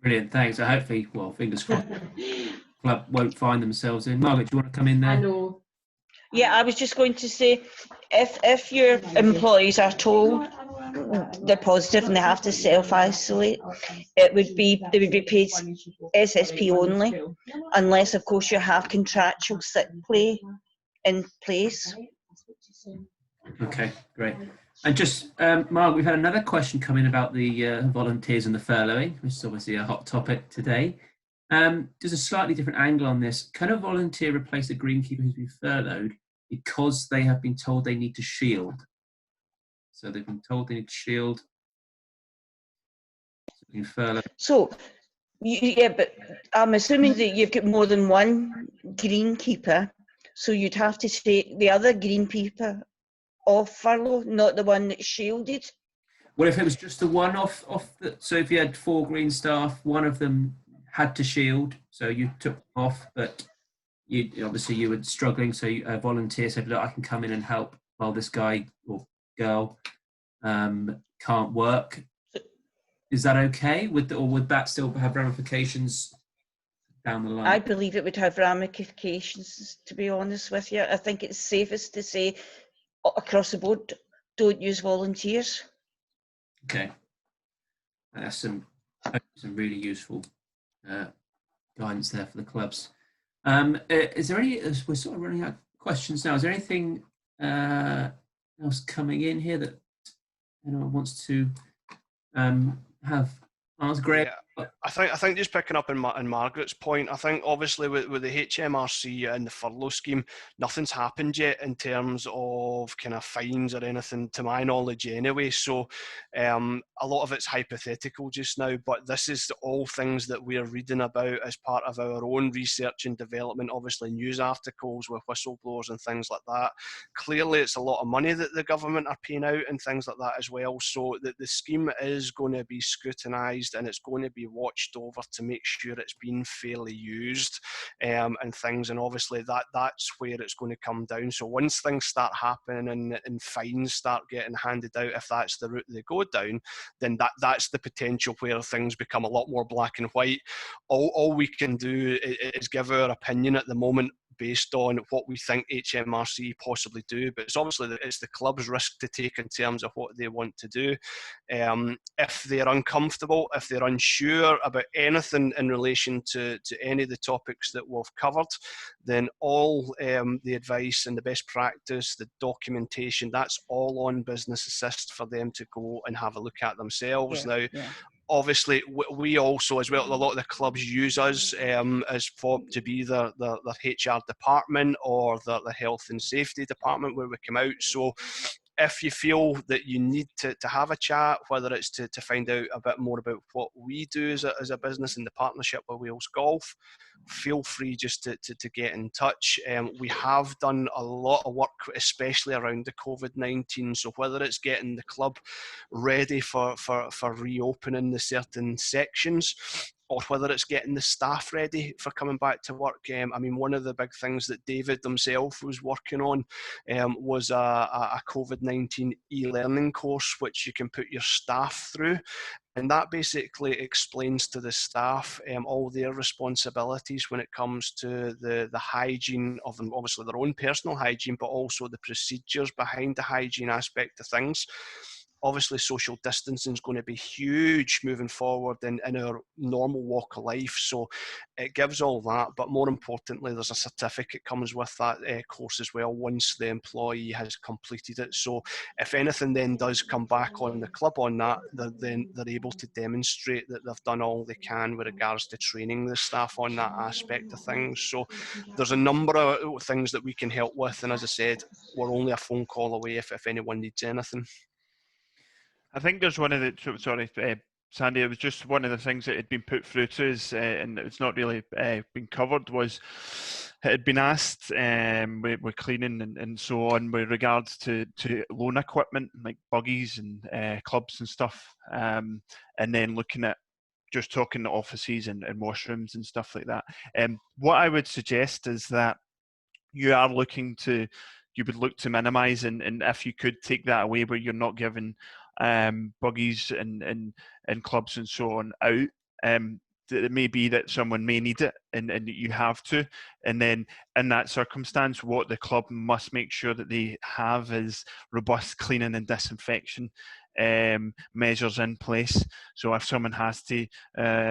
Brilliant, thanks. Hopefully, well, fingers crossed, club won't find themselves in. Margaret, do you want to come in there? I know. Yeah, I was just going to say, if your employees are told they're positive and they have to self-isolate, they would be paid SSP only, unless of course you have contractual sick pay in place. Okay, great. And just, Mark, we've had another question come in about the volunteers and the furloughing, which is obviously a hot topic today. There's a slightly different angle on this. Can a volunteer replace a greenkeeper who's been furloughed because they have been told they need to shield? So they've been told they need to shield. So they've been furloughed. So, yeah, but I'm assuming that you've got more than one greenkeeper, so you'd have to take the other greenkeeper off furlough, not the one that's shielded. Well, if it was just the one off the, so if you had 4 green staff, one of them had to shield, so you took them off, but you obviously you were struggling, so a volunteer said, look, I can come in and help while this guy or girl can't work. Is that okay? Or would that still have ramifications down the line? I believe it would have ramifications, to be honest with you. I think it's safest to say across the board, don't use volunteers. Okay. That's some really useful guidance there for the clubs. Is there any, we're sort of running out of questions now, is there anything else coming in here that anyone wants to have asked? Greg? Yeah. I think just picking up on Margaret's point, I think obviously with the HMRC and the furlough scheme, nothing's happened yet in terms of kind of fines or anything, to my knowledge anyway. So a lot of it's hypothetical just now, but this is all things that we're reading about as part of our own research and development, obviously news articles with whistleblowers and things like that. Clearly it's a lot of money that the government are paying out and things like that as well. So the scheme is going to be scrutinised and it's going to be watched over to make sure it's being fairly used and things, and obviously that's where it's going to come down. So once things start happening and fines start getting handed out, if that's the route they go down, then that's the potential where things become a lot more black and white. All we can do is give our opinion at the moment based on what we think HMRC possibly do, but it's obviously it's the club's risk to take in terms of what they want to do. If they're uncomfortable, if they're unsure about anything in relation to any of the topics that we've covered, then all the advice and the best practice, the documentation, that's all on Business Assist for them to go and have a look at themselves. Now, obviously, we also, as well, a lot of the clubs use us as to be the HR department or the health and safety department where we come out. So if you feel that you need to have a chat, whether it's to find out a bit more about what we do as a business in the partnership with Wales Golf, feel free just to get in touch. We have done a lot of work, especially around the COVID-19. So whether it's getting the club ready for reopening the certain sections, or whether it's getting the staff ready for coming back to work. I mean, one of the big things that David himself was working on was a COVID-19 e-learning course, which you can put your staff through. And that basically explains to the staff all their responsibilities when it comes to the hygiene of them, obviously their own personal hygiene, but also the procedures behind the hygiene aspect of things. Obviously, social distancing is going to be huge moving forward in our normal walk of life. So it gives all that, but more importantly, there's a certificate comes with that course as well once the employee has completed it. So if anything then does come back on the club on that, then they're able to demonstrate that they've done all they can with regards to training the staff on that aspect of things. So there's a number of things that we can help with. And as I said, we're only a phone call away if anyone needs anything. I think there's one of the, sorry, Sandy, it was just one of the things that had been put through to us, and it's not really been covered, was it had been asked with cleaning and so on with regards to loan equipment like buggies and clubs and stuff, and then looking at just talking to offices and washrooms and stuff like that. What I would suggest is that you would look to minimise, and if you could take that away where you're not giving buggies and clubs and so on out, it may be that someone may need it, and you have to. And then in that circumstance, what the club must make sure that they have is robust cleaning and disinfection measures in place. So if someone has to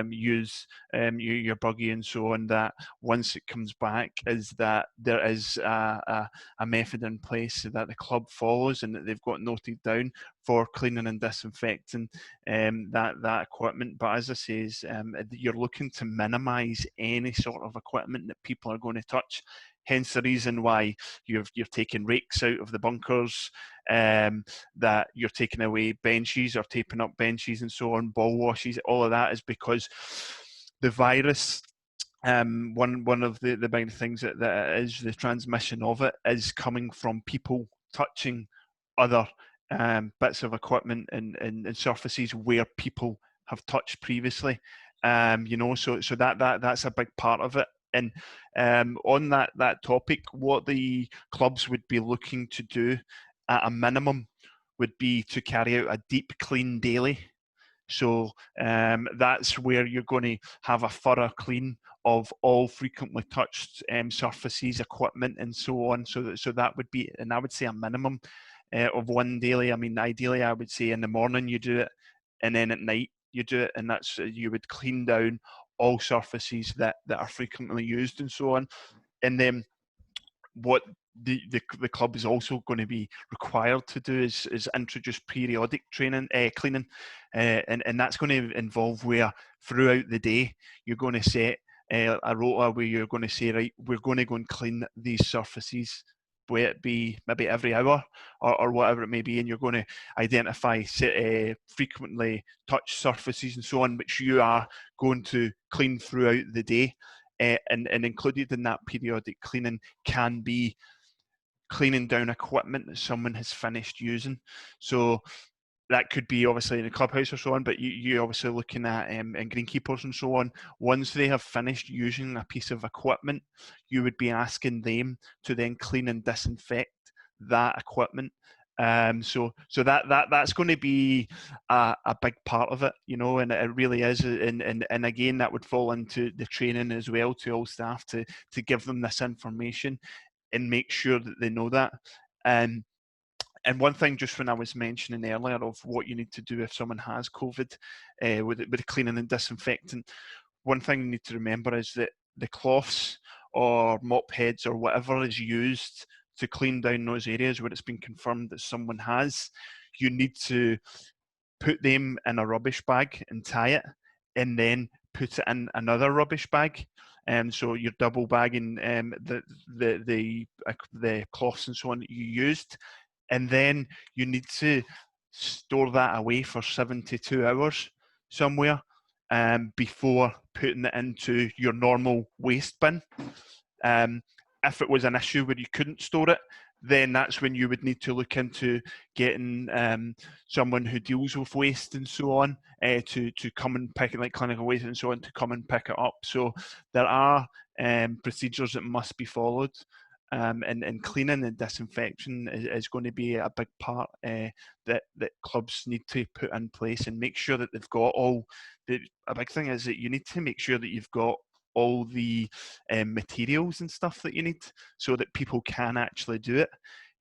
use your buggy and so on, that once it comes back, is that there is a method in place that the club follows and that they've got noted down for cleaning and disinfecting that equipment. But as I say, you're looking to minimise any sort of equipment that people are going to touch. Hence the reason why you're taking rakes out of the bunkers, that you're taking away benches or taping up benches and so on, ball washes. All of that is because the virus, one of the big things that is the transmission of it is coming from people touching other bits of equipment and surfaces where people have touched previously. So that's a big part of it. And on that topic, what the clubs would be looking to do at a minimum would be to carry out a deep clean daily. So that's where you're going to have a thorough clean of all frequently touched surfaces, equipment, and so on. So that would be, and I would say a minimum of one daily. I mean, ideally, I would say in the morning you do it, and then at night you do it, and that's you would clean down all surfaces that are frequently used and so on. And then what the club is also going to be required to do is introduce periodic cleaning, and that's going to involve where throughout the day you're going to set a rota where you're going to say, right, we're going to go and clean these surfaces, whether it be maybe every hour or whatever it may be, and you're going to identify frequently touched surfaces and so on, which you are going to clean throughout the day. And included in that periodic cleaning can be cleaning down equipment that someone has finished using. So that could be obviously in the clubhouse or so on, but you're obviously looking at and greenkeepers and so on. Once they have finished using a piece of equipment, you would be asking them to then clean and disinfect that equipment. So that's going to be a big part of it, and it really is. And again, that would fall into the training as well to all staff to give them this information and make sure that they know that. And one thing, just when I was mentioning earlier of what you need to do if someone has COVID with cleaning and disinfecting, one thing you need to remember is that the cloths or mop heads or whatever is used to clean down those areas where it's been confirmed that someone has, you need to put them in a rubbish bag and tie it, and then put it in another rubbish bag. So you're double bagging the cloths and so on that you used, and then you need to store that away for 72 hours somewhere before putting it into your normal waste bin. If it was an issue where you couldn't store it, then that's when you would need to look into getting someone who deals with waste and so on to come and pick it, like clinical waste and so on, to come and pick it up. So there are procedures that must be followed. And cleaning and disinfection is going to be a big part that clubs need to put in place and make sure that they've got all. A big thing is that you need to make sure that you've got all the materials and stuff that you need so that people can actually do it,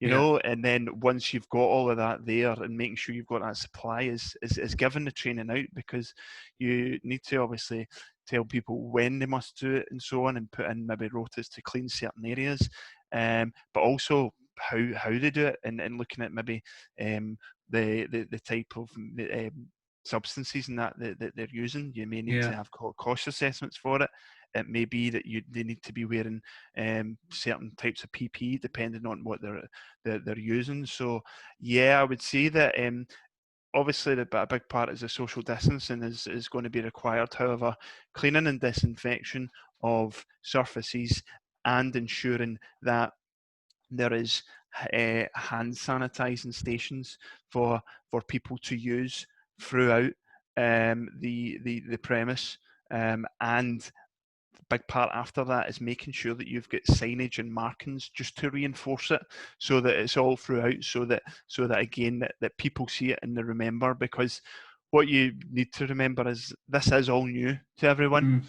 and then once you've got all of that there and making sure you've got that supply is giving the training out, because you need to obviously tell people when they must do it and so on, and put in maybe rotas to clean certain areas, but also how they do it, and looking at maybe the type of substances and that they're using. You may need to have cost assessments for it. It may be that they need to be wearing certain types of PPE depending on what they're using. So I would say that obviously a big part is the social distancing is going to be required. However, cleaning and disinfection of surfaces and ensuring that there is hand sanitizing stations for people to use throughout the premise, and the big part after that is making sure that you've got signage and markings just to reinforce it, so that it's all throughout, so that again that people see it and they remember. Because what you need to remember is this is all new to everyone.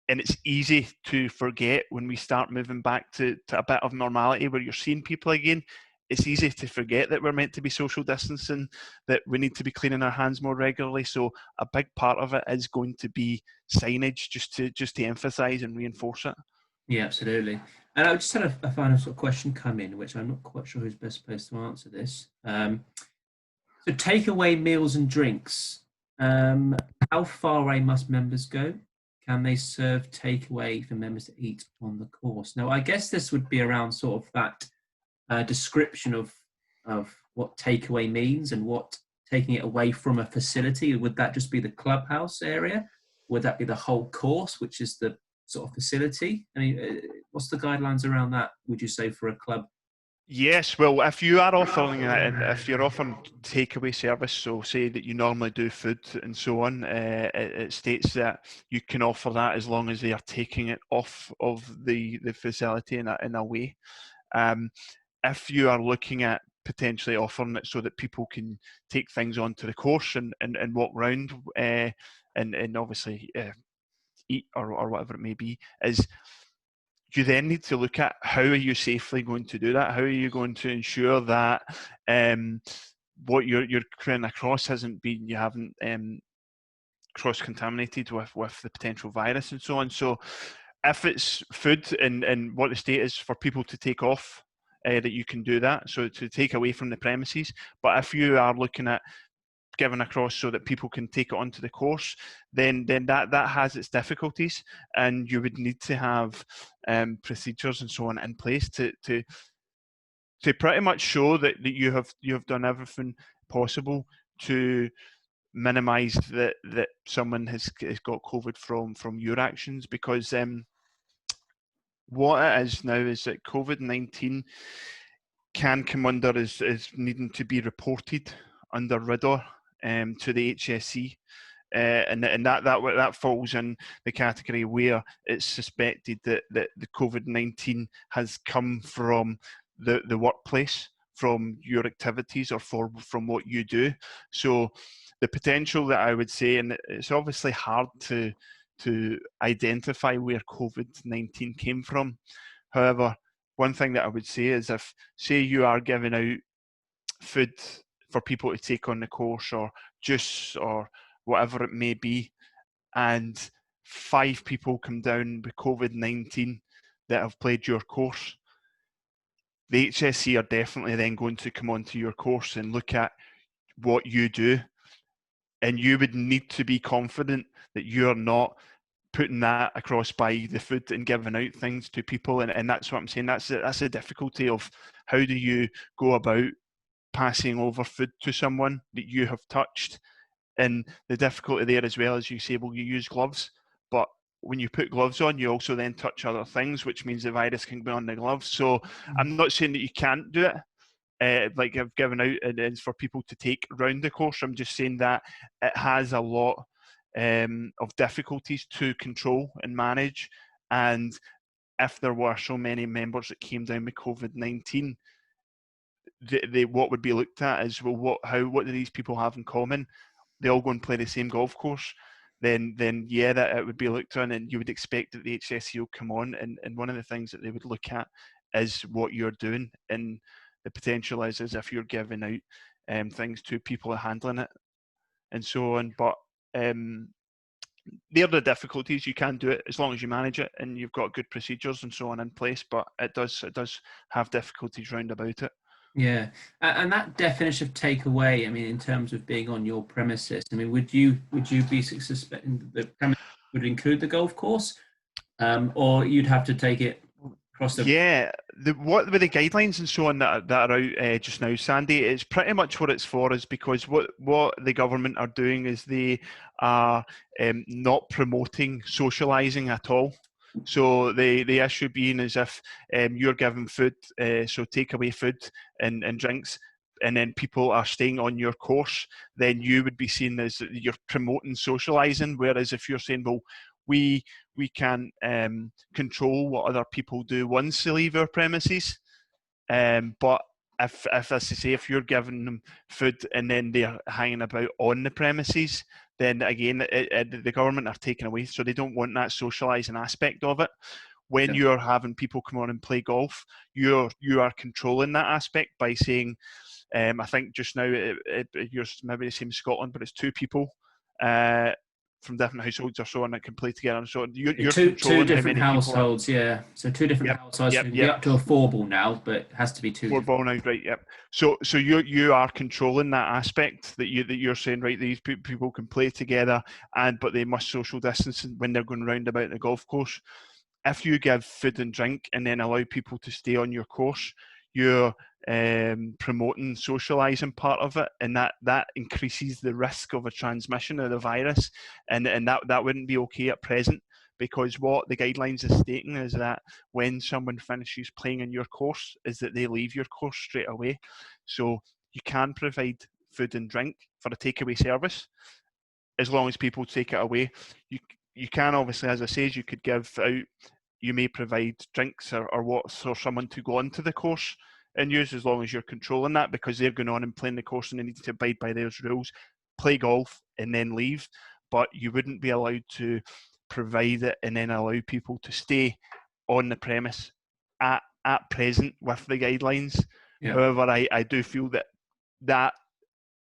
And it's easy to forget when we start moving back to a bit of normality where you're seeing people again. It's easy to forget that we're meant to be social distancing, that we need to be cleaning our hands more regularly. So a big part of it is going to be signage, just to emphasise and reinforce it. Yeah, absolutely. And I just had a final sort of question come in, which I'm not quite sure who's best placed to answer this. So takeaway meals and drinks. How far away must members go? Can they serve takeaway for members to eat on the course? Now, I guess this would be around sort of that description of what takeaway means and what taking it away from a facility. Would that just be the clubhouse area? Would that be the whole course, which is the sort of facility? I mean, what's the guidelines around that, would you say, for a club? Yes, well, if you are offering if you're offering takeaway service, so say that you normally do food and so on, it states that you can offer that as long as they are taking it off of the facility in a way. If you are looking at potentially offering it so that people can take things onto the course and walk around and obviously eat or whatever it may be, is you then need to look at how are you safely going to do that? How are you going to ensure that what you're putting across you haven't cross-contaminated with the potential virus and so on. So if it's food and what the state is for people to take off, that you can do that, so to take away from the premises. But if you are looking at given across so that people can take it onto the course, then that has its difficulties, and you would need to have procedures and so on in place to pretty much show that you have done everything possible to minimise that someone has got COVID from your actions, because what it is now is that COVID-19 can come under is needing to be reported under RIDDOR to the HSE, and that falls in the category where it's suspected that the COVID-19 has come from the workplace, from your activities, or from what you do. So the potential that I would say, and it's obviously hard to identify where COVID-19 came from. However, one thing that I would say is, if, say, you are giving out food for people to take on the course, or juice, or whatever it may be, and 5 people come down with COVID-19 that have played your course, the HSE are definitely then going to come onto your course and look at what you do, and you would need to be confident that you're not putting that across by the food and giving out things to people, and that's what I'm saying. That's the difficulty of how do you go about passing over food to someone that you have touched. And the difficulty there as well is, you say, well, you use gloves, but when you put gloves on, you also then touch other things, which means the virus can be on the gloves. So I'm not saying that you can't do it, like I've given out, and it's for people to take around the course. I'm just saying that it has a lot of difficulties to control and manage. And if there were so many members that came down with COVID-19, what would be looked at is, well, what do these people have in common? They all go and play the same golf course. Then yeah, that it would be looked on, and you would expect that the HSE will come on, and one of the things that they would look at is what you're doing, and the potential is if you're giving out things to people handling it and so on. But they're the difficulties. You can do it as long as you manage it and you've got good procedures and so on in place, but it does have difficulties round about it. Yeah, and that definition of takeaway, I mean, in terms of being on your premises, I mean, would you be suspecting that the premise would include the golf course, or you'd have to take it across the... Yeah, what with the guidelines and so on that are out just now, Sandy, it's pretty much what it's for, is because what the government are doing is they are not promoting socialising at all. So the issue being is, if you're giving food, so takeaway food and drinks, and then people are staying on your course, then you would be seen as you're promoting socialising. Whereas if you're saying, well, we can control what other people do once they leave our premises, but if as I say, if you're giving them food and then they're hanging about on the premises, then again, the government are taking away, so they don't want that socialising aspect of it. When you're having people come on and play golf, you are controlling that aspect by saying, I think just now you're maybe the same in Scotland, but it's 2 people from different households or so on that can play together. And so you're two controlling how different many households, yeah. So 2 different households. So we can be up to a 4-ball now, but it has to be 2. 4-ball now, right? Yep. So you are controlling that aspect that you're saying, right? These people can play together, but they must social distance when they're going round about the golf course. If you give food and drink and then allow people to stay on your course, you're promoting socialising part of it, and that increases the risk of a transmission of the virus, and that wouldn't be okay at present, because what the guidelines are stating is that when someone finishes playing in your course, is that they leave your course straight away. So you can provide food and drink for a takeaway service as long as people take it away. You can obviously, as I say, you could give out, you may provide drinks or what for someone to go onto the course and use, as long as you're controlling that, because they're going on and playing the course and they need to abide by those rules, play golf and then leave. But you wouldn't be allowed to provide it and then allow people to stay on the premise at present with the guidelines. Yeah. However, I do feel that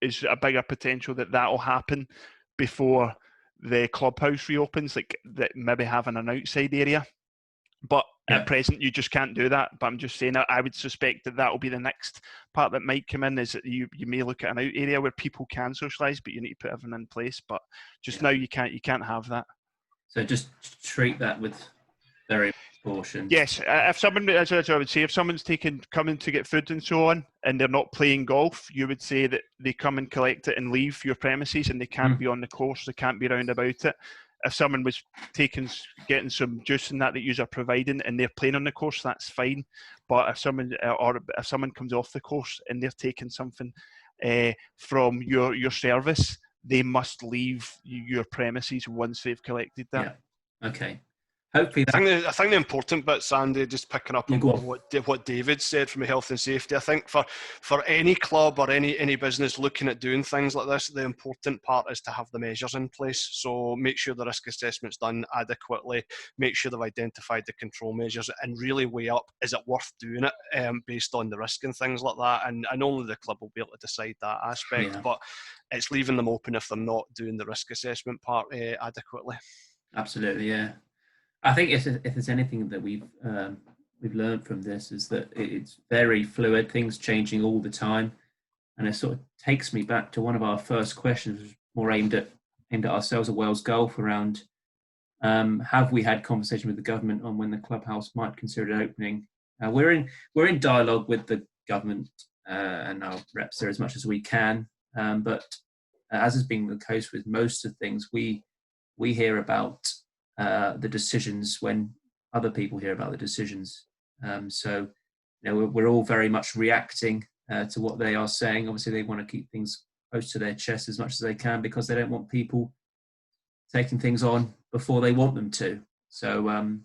is a bigger potential that will happen before the clubhouse reopens, like that maybe having an outside area. But at present, you just can't do that. But I'm just saying, I would suspect that will be the next part that might come in, is that you may look at an out area where people can socialise, but you need to put everything in place. But just now, you can't have that. So just treat that with very caution. Yes, if someone, as I would say, if someone's coming to get food and so on, and they're not playing golf, you would say that they come and collect it and leave your premises, and they can't be on the course, they can't be round about it. If someone was getting some juice and that you are providing, and they're playing on the course, that's fine. But if someone comes off the course and they're taking something from your service, they must leave your premises once they've collected that. Yeah. Okay. Hopefully, I think the important bit, Sandy, just picking up on what David said from health and safety. I think for any club or any business looking at doing things like this, the important part is to have the measures in place. So make sure the risk assessment's done adequately, make sure they've identified the control measures, and really weigh up, is it worth doing it based on the risk and things like that. And only the club will be able to decide that aspect. But it's leaving them open if they're not doing the risk assessment part adequately. Absolutely, yeah. I think if there's anything that we've learned from this, is that it's very fluid, things changing all the time, and it sort of takes me back to one of our first questions, more aimed at ourselves at Wales Golf, around have we had conversation with the government on when the clubhouse might consider opening? We're in dialogue with the government and our reps there as much as we can, but as has been the case with most of things, we hear about the decisions when other people hear about the decisions. So, we're all very much reacting to what they are saying. Obviously, they want to keep things close to their chest as much as they can, because they don't want people taking things on before they want them to. So,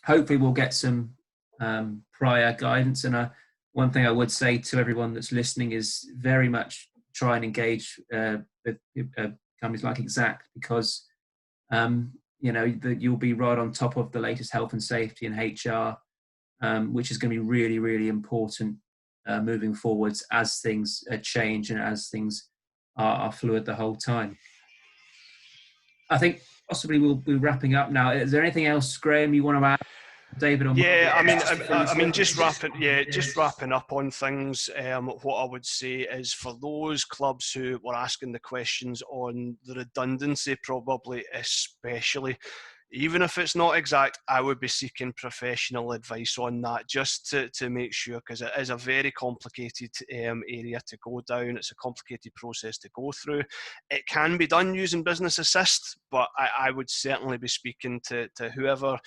hopefully, we'll get some prior guidance. And one thing I would say to everyone that's listening is very much try and engage with companies like Xact, because that you'll be right on top of the latest health and safety and HR, which is going to be really, really important moving forwards as things change and as things are fluid the whole time. I think possibly we'll be wrapping up now. Is there anything else, Graham, you want to add? David, just wrapping up on things. What I would say is, for those clubs who were asking the questions on the redundancy, probably especially, even if it's not exact, I would be seeking professional advice on that, just to make sure, because it is a very complicated area to go down. It's a complicated process to go through. It can be done using Business Assist, but I would certainly be speaking to whoever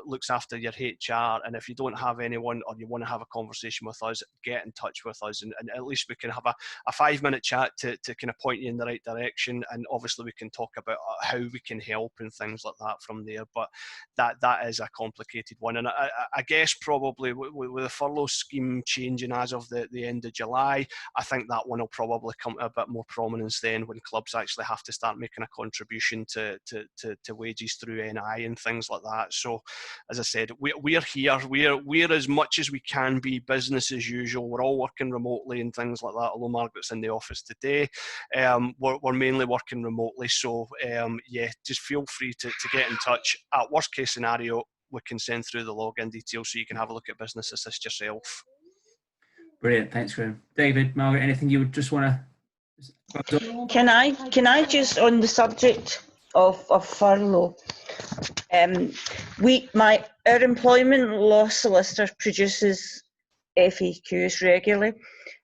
looks after your HR. And if you don't have anyone, or you want to have a conversation with us, get in touch with us, and at least we can have a 5-minute chat to kind of point you in the right direction. And obviously we can talk about how we can help and things like that from there. But that is a complicated one, and I guess probably with the furlough scheme changing as of the end of July, I think that one will probably come to a bit more prominence then when clubs actually have to start making a contribution to wages through NI and things like that. So as I said, we're here, we're as much as we can be business as usual. We're all working remotely and things like that, although Margaret's in the office today. We're mainly working remotely, so yeah, just feel free to get in touch. At worst case scenario, we can send through the login details so you can have a look at Business Assist yourself. Brilliant, thanks, Graham. David, Margaret, anything you would just want to? Can I just, on the subject of furlough, our employment law solicitor produces FAQs regularly,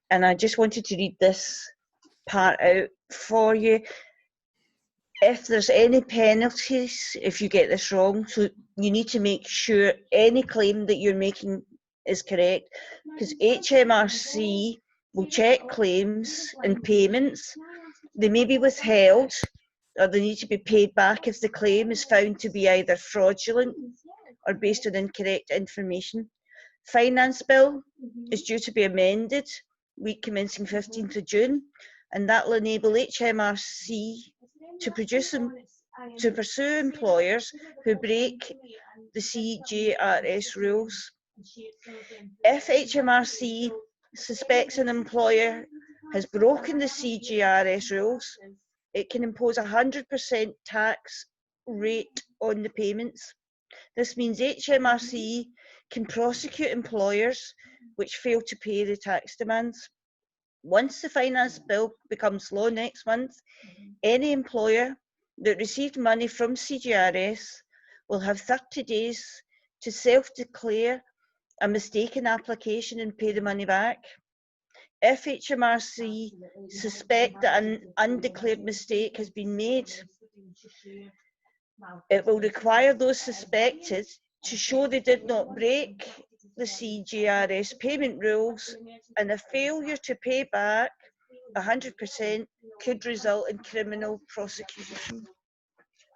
and I just wanted to read this part out for you. If there's any penalties if you get this wrong, so you need to make sure any claim that you're making is correct, because HMRC will check claims and payments. They may be withheld or they need to be paid back if the claim is found to be either fraudulent or based on incorrect information. Finance bill is due to be amended week commencing 15th of June, and that will enable HMRC to pursue employers who break the CJRS rules. If HMRC suspects an employer has broken the CJRS rules, it can impose 100% tax rate on the payments. This means HMRC can prosecute employers which fail to pay the tax demands. Once the finance bill becomes law next month, any employer that received money from CJRS will have 30 days to self-declare a mistaken application and pay the money back. If HMRC suspect that an undeclared mistake has been made, it will require those suspected to show they did not break the CJRS payment rules, and a failure to pay back 100% could result in criminal prosecution.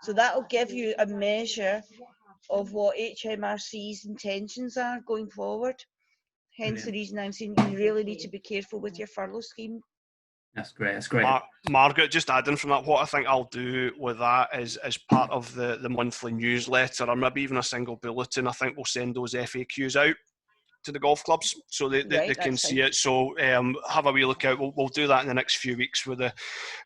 So that will give you a measure of what HMRC's intentions are going forward. Hence the reason I'm saying you really need to be careful with your furlough scheme. That's great. That's great. Margaret, just adding from that, what I think I'll do with that is, as part of the monthly newsletter, or maybe even a single bulletin, I think we'll send those FAQs out to the golf clubs so they can see it. So have a wee look out. We'll do that in the next few weeks with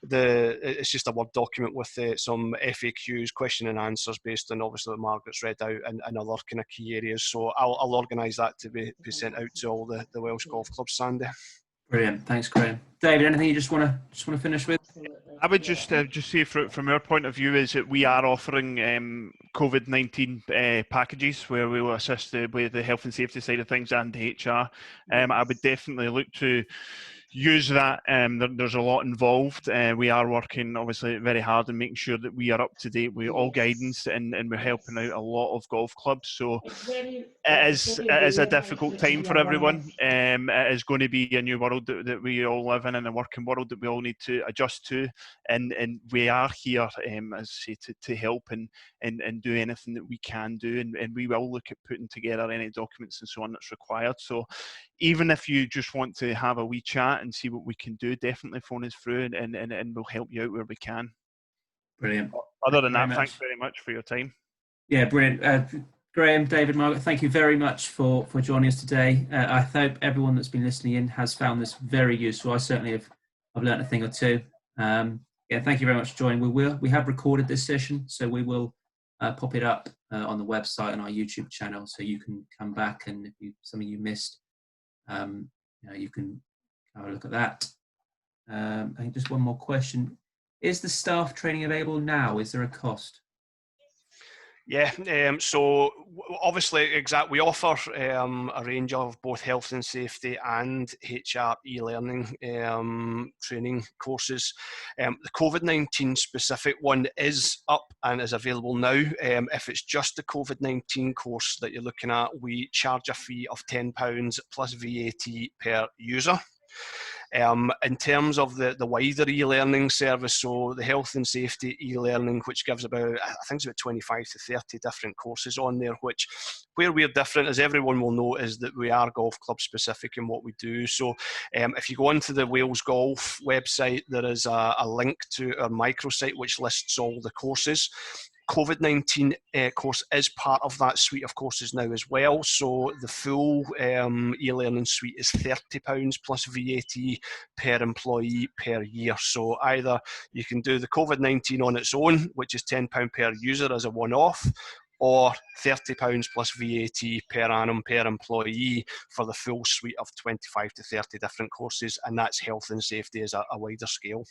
it's just a Word document with some FAQs, question and answers based on obviously what Margaret's read out and other kind of key areas. So I'll organise that to be sent out to all the Welsh golf clubs, Sandy. Brilliant. Thanks, Graham. David, anything you just want to finish with? I would just say from our point of view is that we are offering COVID-19 packages where we will assist with the health and safety side of things and HR. I would definitely look to use that. There's a lot involved. We are working obviously very hard and making sure that we are up to date with all guidance, and we're helping out a lot of golf clubs. So it is a difficult time for everyone. It is going to be a new world that we all live in, and a working world that we all need to adjust to. And we are here, as I say, to help and do anything that we can do. And we will look at putting together any documents and so on that's required. So even if you just want to have a wee chat and see what we can do, definitely phone us through and we'll help you out where we can. Brilliant. Other than that, thanks very much for your time. Yeah, brilliant. Graham, David, Margaret, thank you very much for joining us today. I hope everyone that's been listening in has found this very useful. I certainly have. I've learned a thing or two. Yeah, thank you very much for joining. We have recorded this session, so we will pop it up on the website and our YouTube channel, so you can come back, and if something you missed, you can have a look at that. I think just one more question. Is the staff training available now? Is there a cost? Yeah, so obviously, Xact, we offer a range of both health and safety and HR e-learning training courses. The COVID-19 specific one is up and is available now. If it's just the COVID-19 course that you're looking at, we charge a fee of £10 plus VAT per user. In terms of the wider e-learning service, so the health and safety e-learning, which gives about, I think it's about 25 to 30 different courses on there, where we're different, as everyone will know, is that we are golf club specific in what we do. So if you go onto the Wales Golf website, there is a link to our microsite which lists all the courses. COVID-19 course is part of that suite of courses now as well. So the full e-learning suite is £30 plus VAT per employee per year. So either you can do the COVID-19 on its own, which is £10 per user as a one-off, or £30 plus VAT per annum per employee for the full suite of 25 to 30 different courses, and that's health and safety as a wider scale.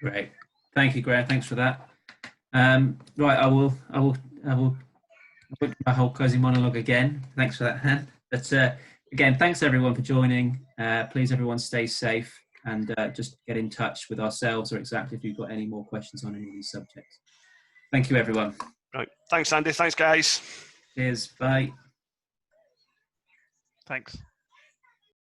Great, thank you, Graham. Thanks for that. Right, I will put my whole closing monologue again. Thanks for that, Han. But again, thanks everyone for joining. Please, everyone, stay safe, and just get in touch with ourselves or Xact if you've got any more questions on any of these subjects. Thank you, everyone. Right, thanks, Andy. Thanks, guys. Cheers. Bye. Thanks.